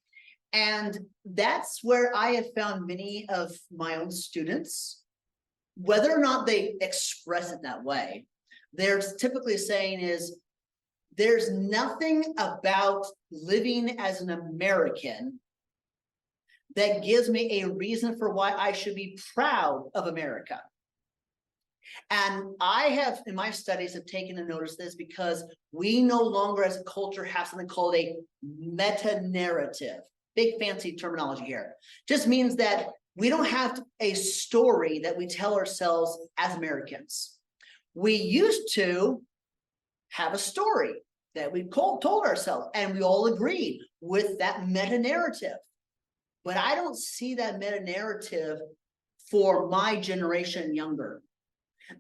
And that's where I have found many of my own students, whether or not they express it that way, they're typically saying is, there's nothing about living as an American that gives me a reason for why I should be proud of America. And I have, in my studies, have taken to notice this, because we no longer as a culture have something called a meta-narrative. Big fancy terminology here. Just means that we don't have a story that we tell ourselves as Americans. We used to have a story that we told ourselves, and we all agreed with that meta-narrative. But I don't see that meta-narrative for my generation and younger.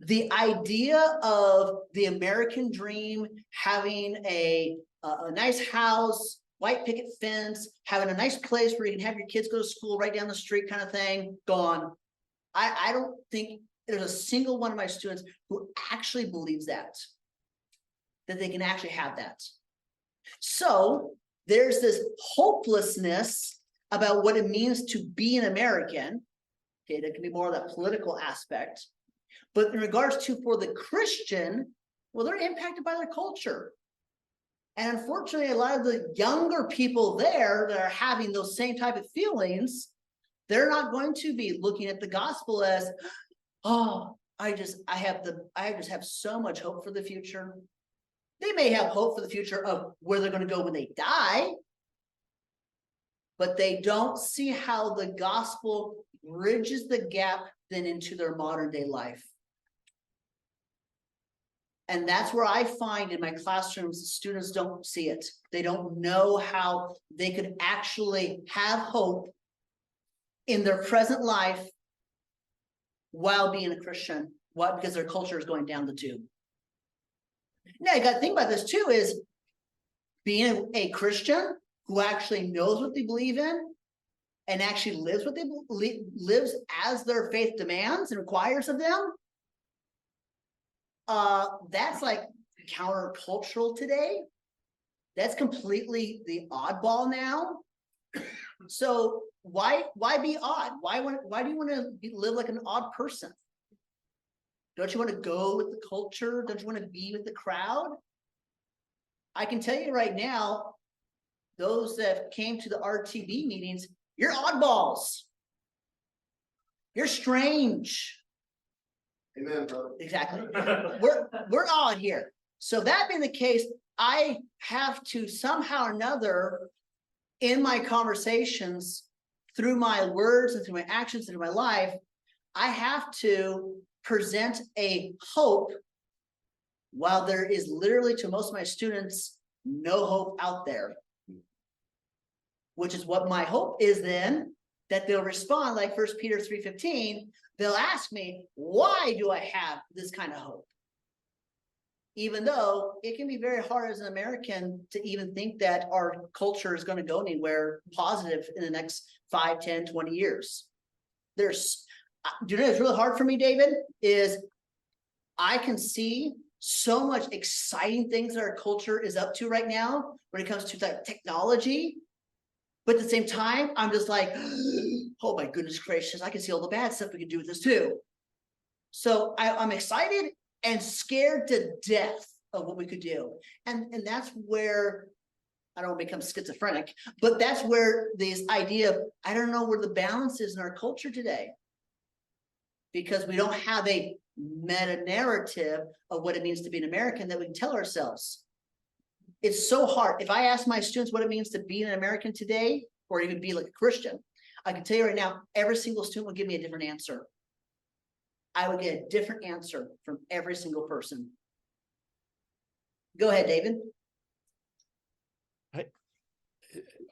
The idea of the American dream, having a nice house, white picket fence, having a nice place where you can have your kids go to school right down the street kind of thing, gone. I don't think there's a single one of my students who actually believes that they can actually have that. So there's this hopelessness about what it means to be an American. Okay, there can be more of that political aspect. But in regards to for the Christian, well, they're impacted by their culture. And unfortunately, a lot of the younger people there that are having those same type of feelings, they're not going to be looking at the gospel as, oh, I just have so much hope for the future. They may have hope for the future of where they're going to go when they die. but they don't see how the gospel bridges the gap then into their modern day life. And that's where I find in my classrooms, students don't see it. They don't know how they could actually have hope in their present life while being a Christian. Why? Because their culture is going down the tube. Now, you got to think about this too, is being a Christian who actually knows what they believe in and actually lives what they believe, lives as their faith demands and requires of them. That's like countercultural today. That's completely the oddball now. So why be odd? Why do you want to live like an odd person? Don't you want to go with the culture? Don't you want to be with the crowd? I can tell you right now, those that came to the RTB meetings, you're oddballs. You're strange. Amen, brother. Exactly. We're odd here. So that being the case, I have to somehow or another in my conversations, through my words and through my actions and through my life, I have to present a hope while there is literally, to most of my students, no hope out there. Which is what my hope is then, that they'll respond like 1 Peter 3:15. They'll ask me, why do I have this kind of hope? Even though it can be very hard as an American to even think that our culture is going to go anywhere positive in the next 5, 10, 20 years. Do you know what's really hard for me, David, is I can see so much exciting things that our culture is up to right now when it comes to like technology. But at the same time, I'm just like, oh my goodness gracious, I can see all the bad stuff we can do with this too. So I'm excited and scared to death of what we could do. And that's where, I don't want to become schizophrenic, but that's where this idea of, I don't know where the balance is in our culture today. Because we don't have a meta narrative of what it means to be an American that we can tell ourselves. It's so hard. If I ask my students what it means to be an American today, or even be like a Christian, I can tell you right now, every single student will give me a different answer. I would get a different answer from every single person. Go ahead, David.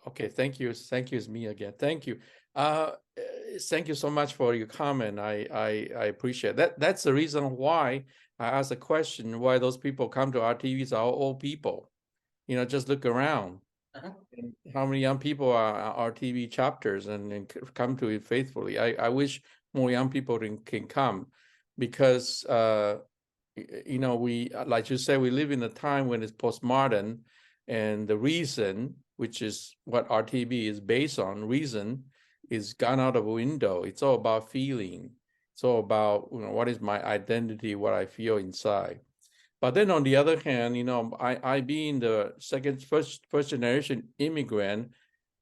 Okay, thank you. Thank you, it's me again. Thank you. Thank you so much for your comment. I appreciate that. That's the reason why I asked the question, why those people come to RTVs are all old people. You know, just look around. And how many young people are RTB chapters and come to it faithfully. I wish more young people can come, because you know, we, like you said, we live in a time when it's postmodern, and the reason, which is what RTB is based on, reason is gone out of the window. It's all about feeling. It's all about, you know, what is my identity, what I feel inside. But then on the other hand, you know, I being the first generation immigrant,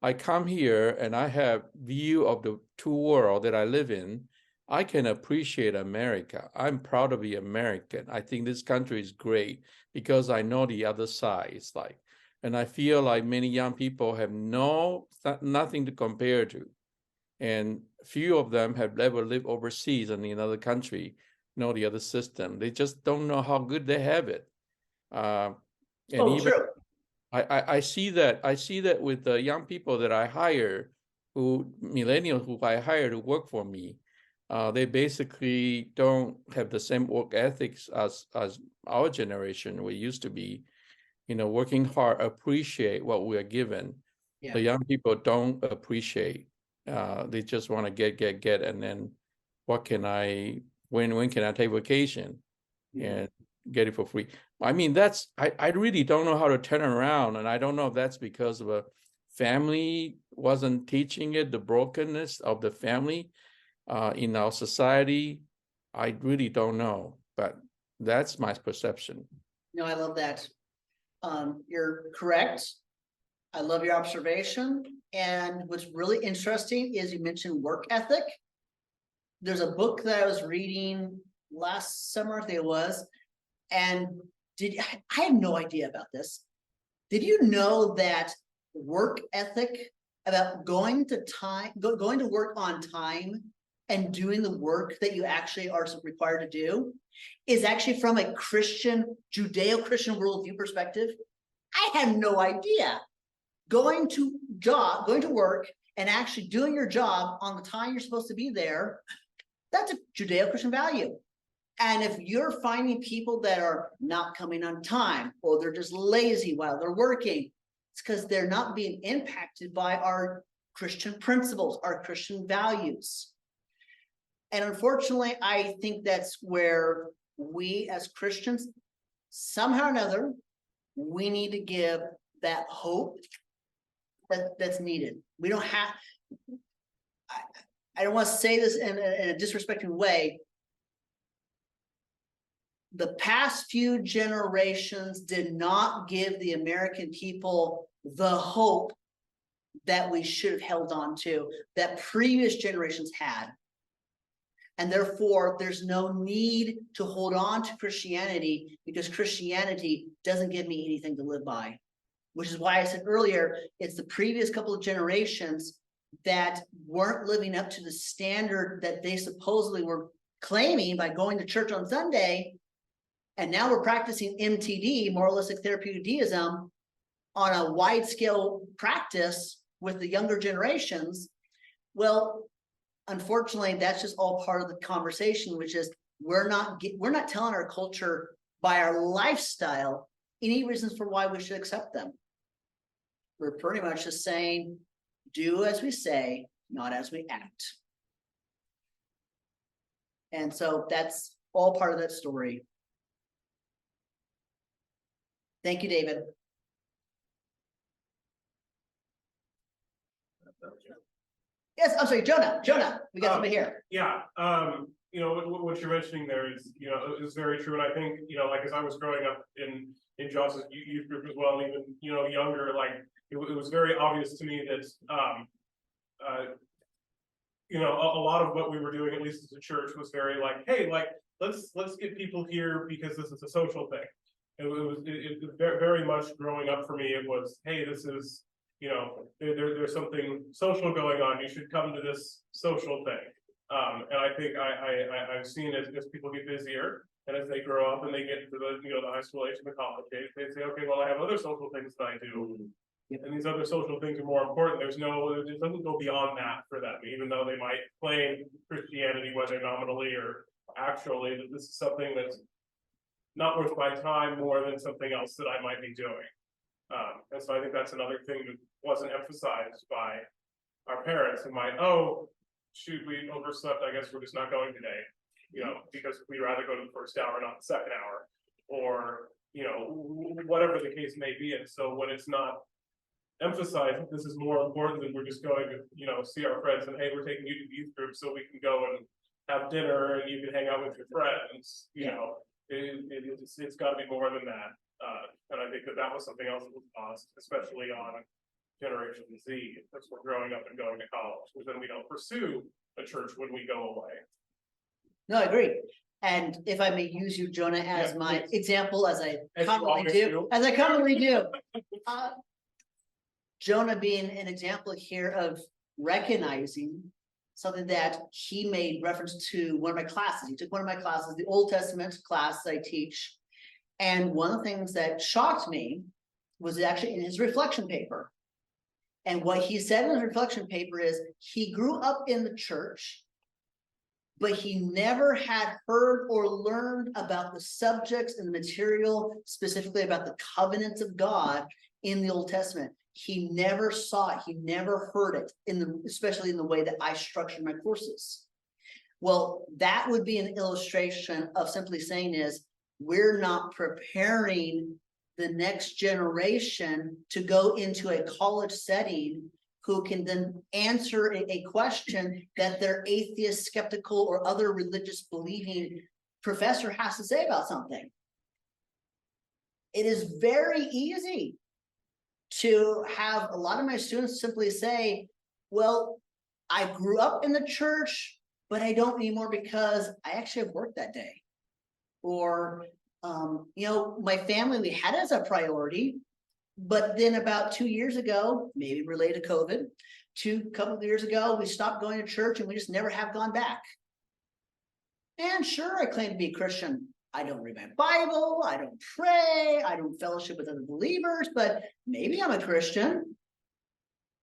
I come here and I have view of the two world that I live in. I can appreciate America. I'm proud to be American. I think this country is great because I know the other side is like, and I feel like many young people have nothing to compare to. And few of them have ever lived overseas in another country, know the other system. They just don't know how good they have it. And even True. I see that with the young people that I hire, millennials who I hire to work for me, they basically don't have the same work ethics as our generation. We used to be, you know, working hard, appreciate what we are given. Yeah. The young people don't appreciate. They just want to get, and then what can I? When can I take vacation and get it for free? I mean, I really don't know how to turn around, and I don't know if that's because of a family wasn't teaching it, the brokenness of the family in our society. I really don't know, but that's my perception. No, I love that. You're correct. I love your observation. And what's really interesting is you mentioned work ethic. There's a book that I was reading last summer, I think it was, and I had no idea about this. Did you know that work ethic about going to work on time and doing the work that you actually are required to do is actually from a Christian, Judeo-Christian worldview perspective. I had no idea. Going to work and actually doing your job on the time you're supposed to be there, that's a Judeo-Christian value. And if you're finding people that are not coming on time, or they're just lazy while they're working, it's because they're not being impacted by our Christian principles, our Christian values. And unfortunately, I think that's where we as Christians, somehow or another, we need to give that hope that's needed. We don't have, I don't want to say this in a disrespectful way. The past few generations did not give the American people the hope that we should have held on to, that previous generations had. And therefore, there's no need to hold on to Christianity, because Christianity doesn't give me anything to live by. Which is why I said earlier, it's the previous couple of generations that weren't living up to the standard that they supposedly were claiming by going to church on Sunday. And now we're practicing MTD, Moralistic Therapeutic Deism, on a wide scale practice with the younger generations. Well, unfortunately, that's just all part of the conversation, which is we're not telling our culture by our lifestyle any reasons for why we should accept them. We're pretty much just saying, do as we say, not as we act. And so that's all part of that story. Thank you, David. Yes, I'm sorry, Jonah, we got somebody here. Yeah, you know, what you're mentioning there is, you know, is very true. And I think, you know, like as I was growing up in Josh's youth group as well, and even, you know, younger, like it was very obvious to me that, you know, a lot of what we were doing, at least as a church, was very like, hey, like, let's get people here because this is a social thing. It very much growing up for me, it was, hey, this is, you know, there's something social going on. You should come to this social thing. And I think I've seen as people get busier and as they grow up and they get into the, you know, the high school age and the college age, they say, okay, well, I have other social things that I do. And these other social things are more important. It doesn't go beyond that for them, even though they might claim Christianity, whether nominally or actually, that this is something that's not worth my time more than something else that I might be doing. And so I think that's another thing that wasn't emphasized by our parents, and oh, shoot, we overslept, I guess we're just not going today, you know, because we'd rather go to the first hour, not the second hour, or, you know, whatever the case may be. And so when it's not emphasized, this is more important than we're just going to, you know, see our friends and, hey, we're taking you to youth group so we can go and have dinner and you can hang out with your friends, you know, it's got to be more than that. And I think that was something else that was lost, especially on Generation Z, as we're growing up and going to college, because then we don't pursue a church when we go away. No, I agree. And if I may use you, Jonah, as my example, as I commonly do, Jonah being an example here of recognizing something that he made reference to one of my classes. He took one of my classes, the Old Testament class that I teach. And one of the things that shocked me was actually in his reflection paper. And what he said in his reflection paper is he grew up in the church, but he never had heard or learned about the subjects and the material, specifically about the covenants of God in the Old Testament. He never saw it. He never heard it, especially in the way that I structured my courses. Well, that would be an illustration of simply saying is, we're not preparing the next generation to go into a college setting who can then answer a question that their atheist, skeptical, or other religious believing professor has to say about something. It is very easy to have a lot of my students simply say, well, I grew up in the church, but I don't anymore because I actually have work that day. Or, you know, my family, we had it as a priority, but then about 2 years ago, maybe related to COVID, couple of years ago, we stopped going to church and we just never have gone back. And sure, I claim to be a Christian. I don't read my Bible, I don't pray, I don't fellowship with other believers, but maybe I'm a Christian.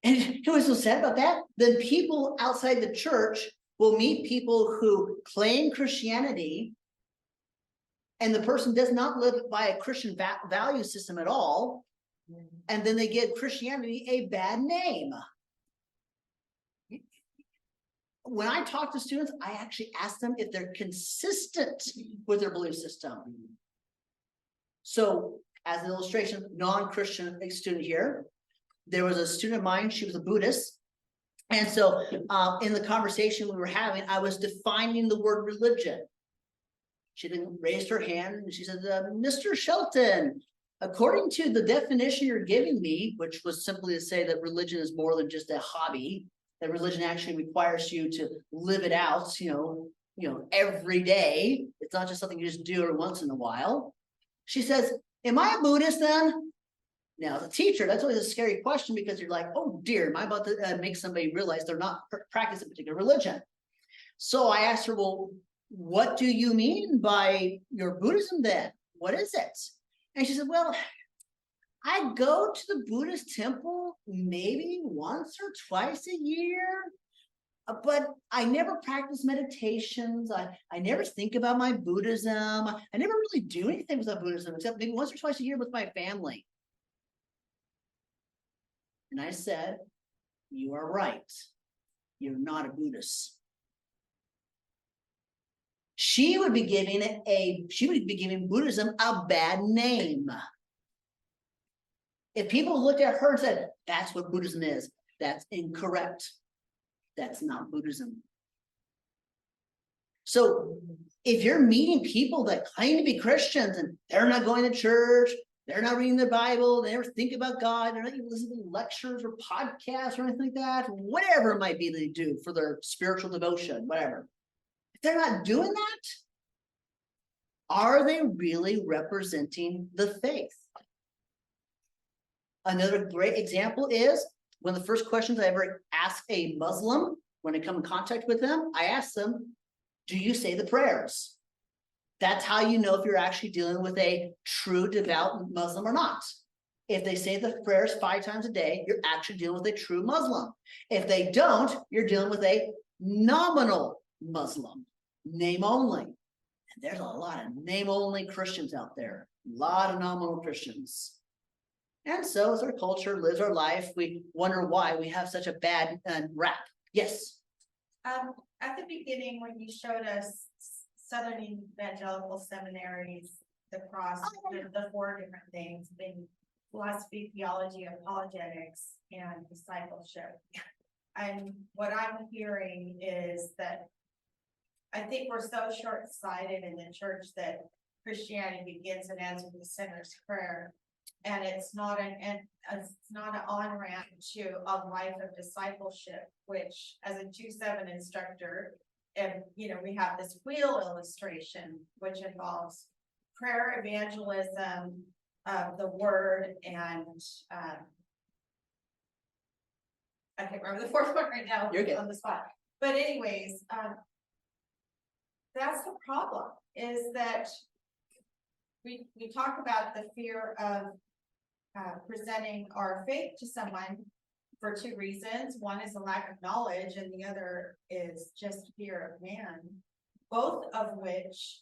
And you know what's so sad about that? Then people outside the church will meet people who claim Christianity, and the person does not live by a Christian value system at all, and then they give Christianity a bad name. When I talk to students, I actually ask them if they're consistent with their belief system. So, as an illustration, non-Christian student here, there was a student of mine, she was a Buddhist. And so in the conversation we were having, I was defining the word religion. She didn't raise her hand and she said, Mr. Shelton, according to the definition you're giving me, which was simply to say that religion is more than just a hobby, that religion actually requires you to live it out, you know, every day. It's not just something you just do every once in a while. She says, am I a Buddhist then? Now, as a teacher, that's always a scary question because you're like, oh dear, am I about to make somebody realize they're not practicing a particular religion? So I asked her, well, what do you mean by your Buddhism then? What is it? And she said, well, I go to the Buddhist temple maybe once or twice a year, but I never practice meditations. I never think about my Buddhism. I never really do anything with Buddhism except maybe once or twice a year with my family. And I said, you are right. You're not a Buddhist. She would be giving Buddhism a bad name. If people looked at her and said, that's what Buddhism is, that's incorrect. That's not Buddhism. So if you're meeting people that claim to be Christians and they're not going to church, they're not reading the Bible, they never think about God, they're not even listening to lectures or podcasts or anything like that, whatever it might be they do for their spiritual devotion, whatever. If they're not doing that, are they really representing the faith? Another great example is one of the first questions I ever ask a Muslim when I come in contact with them, I ask them, do you say the prayers? That's how you know if you're actually dealing with a true devout Muslim or not. If they say the prayers 5 times a day, you're actually dealing with a true Muslim. If they don't, you're dealing with a nominal Muslim, name only. And there's a lot of name only Christians out there, a lot of nominal Christians. And so as our culture lives our life, we wonder why we have such a bad rap. Yes. At the beginning, when you showed us Southern evangelical seminaries across the 4 different things, being philosophy, theology, apologetics, and discipleship. And what I'm hearing is that I think we're so short-sighted in the church that Christianity begins and ends with the sinner's prayer. And it's not an on-ramp to a life of discipleship, which as a 2-7 instructor, and we have this wheel illustration, which involves prayer, evangelism, the word, and I can't remember the 4th one right now. You're good. On the spot. But anyways, that's the problem, is that we talk about the fear of presenting our faith to someone for 2 reasons. One is a lack of knowledge, and the other is just fear of man, both of which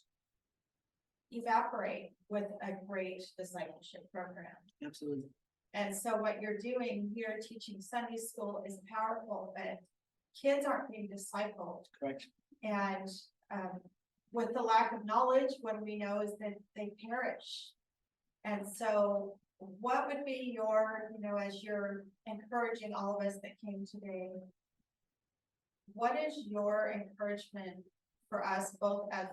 evaporate with a great discipleship program. Absolutely. And so what you're doing here teaching Sunday school is powerful, but kids aren't being discipled. Correct. And with the lack of knowledge, what we know is that they perish. And so what would be your, as you're encouraging all of us that came today, what is your encouragement for us both as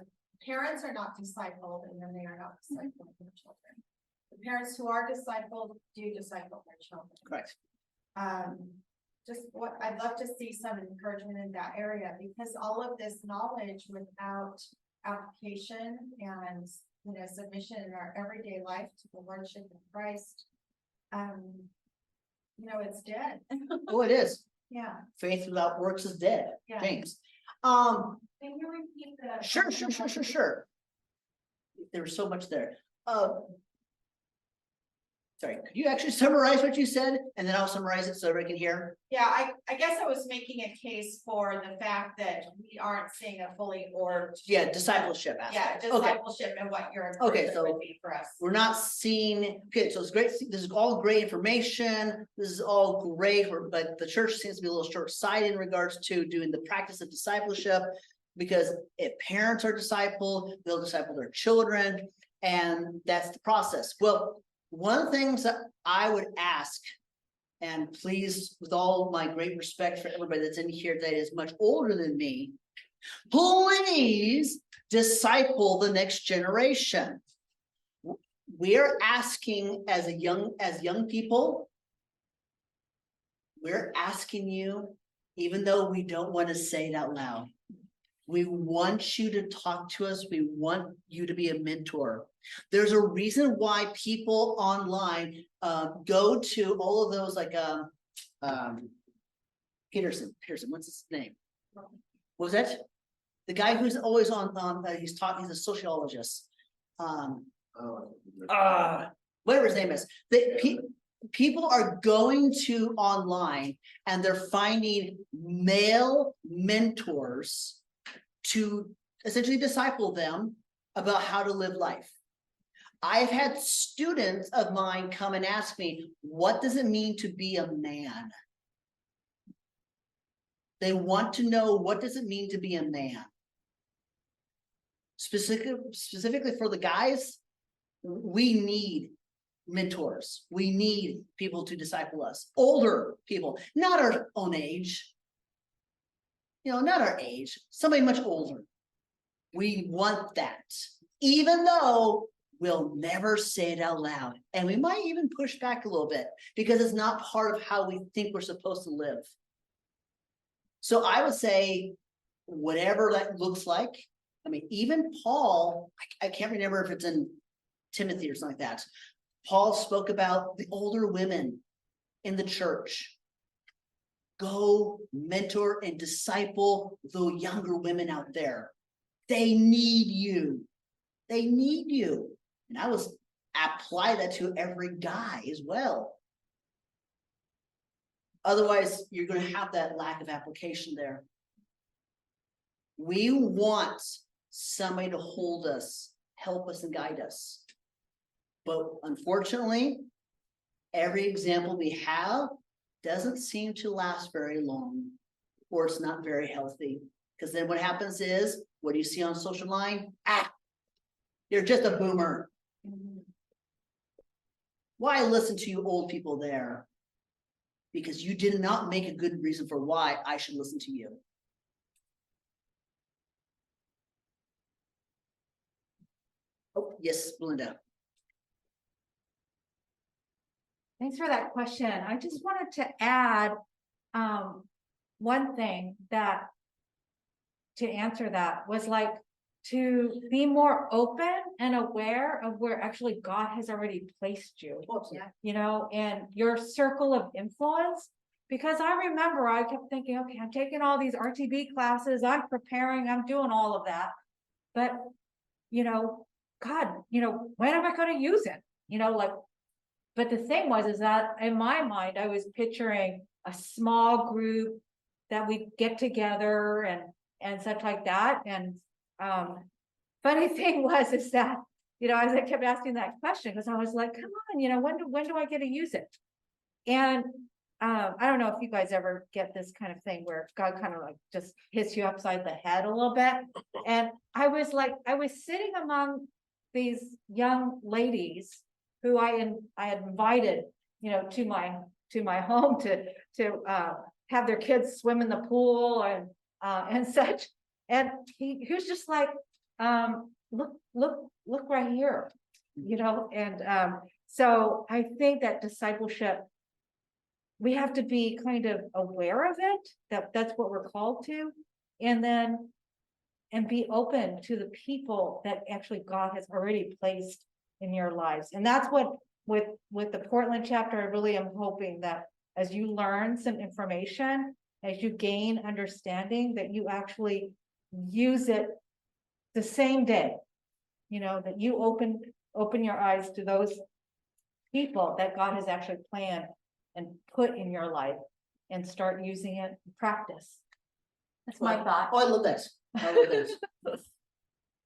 parents are not discipled and then they are not discipling their children? The parents who are discipled do disciple their children. Correct. Just what I'd love to see some encouragement in that area, because all of this knowledge without application and submission in our everyday life to the Lordship of Christ, it's dead. Oh, it is. Yeah. Faith without works is dead, Yeah. James. Can you repeat the? Sure. There was so much there. Sorry, could you actually summarize what you said, and then I'll summarize it so everybody can hear? Yeah, I guess I was making a case for the fact that we aren't seeing a fully orbed. Yeah, discipleship Yeah, aspect. Okay, discipleship and what your Okay, encouragement so would be for us. we're not seeing, okay, so it's great, this is all great information, this is all great, but the church seems to be a little short-sighted in regards to doing the practice of discipleship. Because if parents are discipled, they'll disciple their children, and that's the process. Well, one of the things that I would ask, and please, with all my great respect for everybody that's in here that is much older than me, please disciple the next generation. We are asking as young people, we're asking you, even though we don't want to say it out loud. We want you to talk to us. We want you to be a mentor. There's a reason why people online go to all of those like Peterson, what's his name? What was that? The guy who's always on he's a sociologist. Whatever his name is. People are going to online and they're finding male mentors to essentially disciple them about how to live life. I've had students of mine come and ask me, what does it mean to be a man? They want to know, what does it mean to be a man? Specifically for the guys, we need mentors. We need people to disciple us. Older people, not our own age. Not our age, somebody much older. We want that, even though we'll never say it out loud. And we might even push back a little bit because it's not part of how we think we're supposed to live. So I would say, whatever that looks like. I mean, even Paul, I can't remember if it's in Timothy or something like that. Paul spoke about the older women in the church. Go mentor and disciple the younger women out there. They need you. They need you. And I was apply that to every guy as well. Otherwise, you're going to have that lack of application there. We want somebody to hold us, help us, and guide us. But unfortunately, every example we have doesn't seem to last very long, or it's not very healthy. Because then what happens is, what do you see on social line? You're just a boomer. Why listen to you old people there? Because you did not make a good reason for why I should listen to you. Oh, yes, Belinda. Thanks for that question. I just wanted to add one thing that to answer that was like to be more open and aware of where actually God has already placed you, in your circle of influence. Because I remember I kept thinking, okay, I'm taking all these RTB classes, I'm preparing, I'm doing all of that. But, God, when am I going to use it? But the thing was that in my mind, I was picturing a small group that we get together and such like that. And funny thing is that, as I kept asking that question, because I was like, come on, when do I get to use it? And I don't know if you guys ever get this kind of thing where God kind of like just hits you upside the head a little bit. And I was sitting among these young ladies who I had invited, to my home to have their kids swim in the pool and such. And he was just like, look right here, and so I think that discipleship, we have to be kind of aware of it, that's what we're called to, and be open to the people that actually God has already placed in your lives. And that's what with the Portland chapter, I really am hoping that as you learn some information, as you gain understanding, that you actually use it the same day. You know, that you open your eyes to those people that God has actually planned and put in your life and start using it in practice. That's my thought. Oh, I love that. I love that.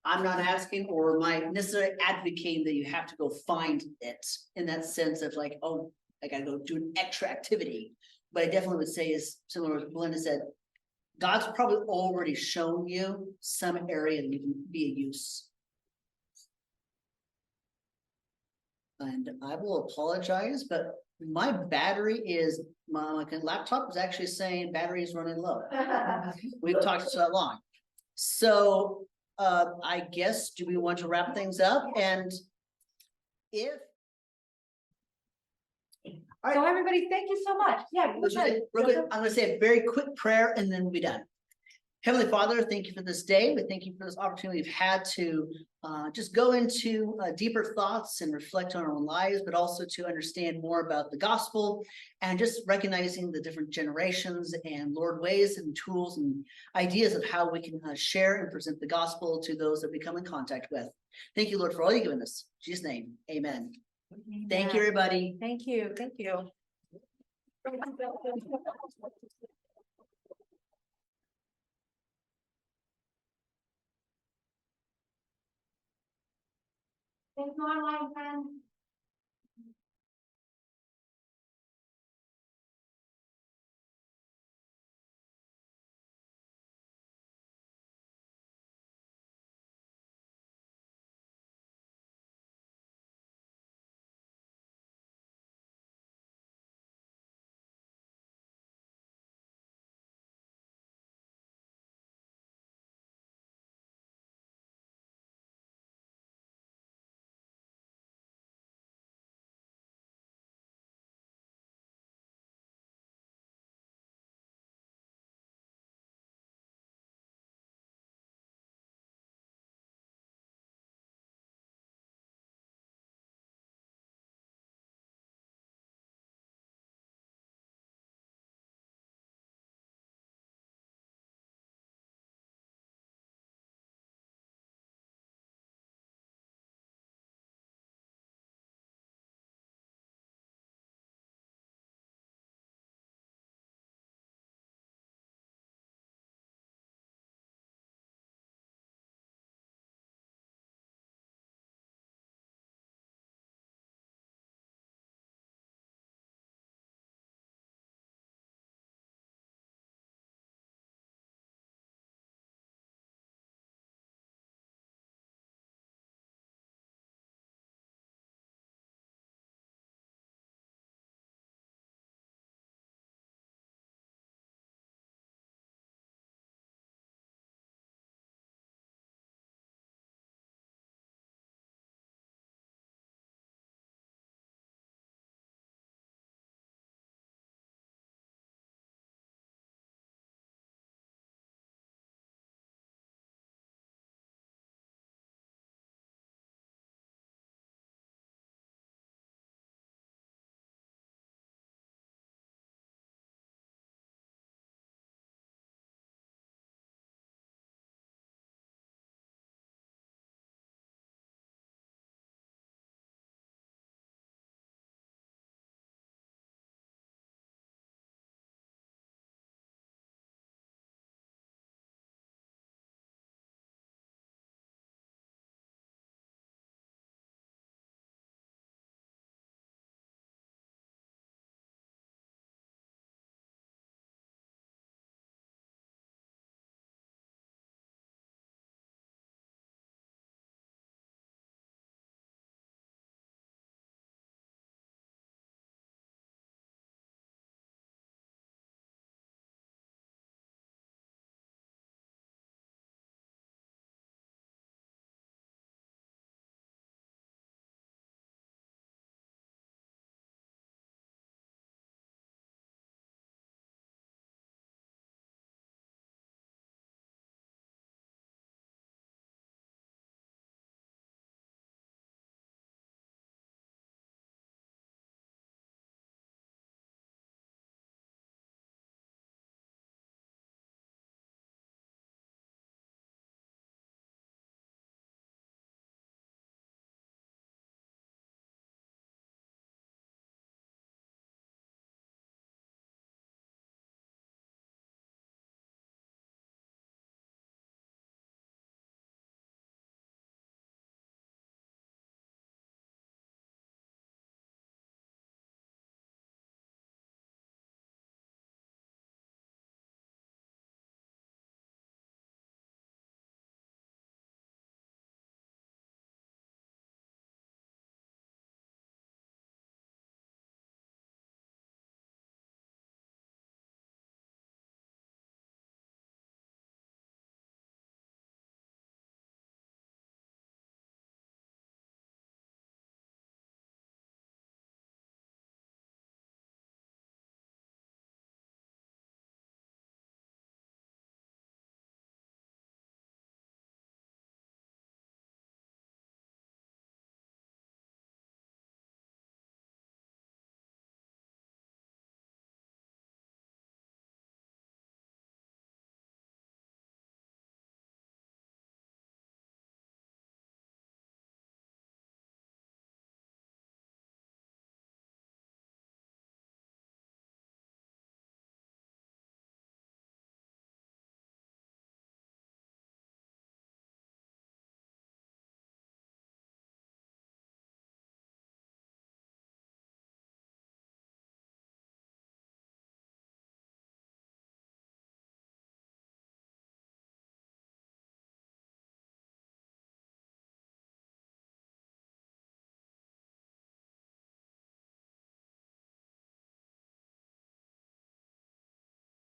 I'm not asking or am I necessarily advocating that you have to go find it in that sense of like, oh, I gotta go do an extra activity. But I definitely would say is similar to what Belinda said, God's probably already shown you some area that you can be of use. And I will apologize, but my battery is, my laptop is actually saying battery is running low. We've talked so long. So I guess, do we want to wrap things up? And if So everybody, thank you so much. Yeah. go ahead, real quick, Joseph. I'm gonna say a very quick prayer and then we'll be done. Heavenly Father, thank you for this day. We thank you for this opportunity we've had to just go into deeper thoughts and reflect on our own lives, but also to understand more about the gospel and just recognizing the different generations and Lord ways and tools and ideas of how we can share and present the gospel to those that we come in contact with. Thank you, Lord, for all you've given us. In Jesus' name, amen. Thank you, everybody. Thank you. Thank you. Thank you, online friends.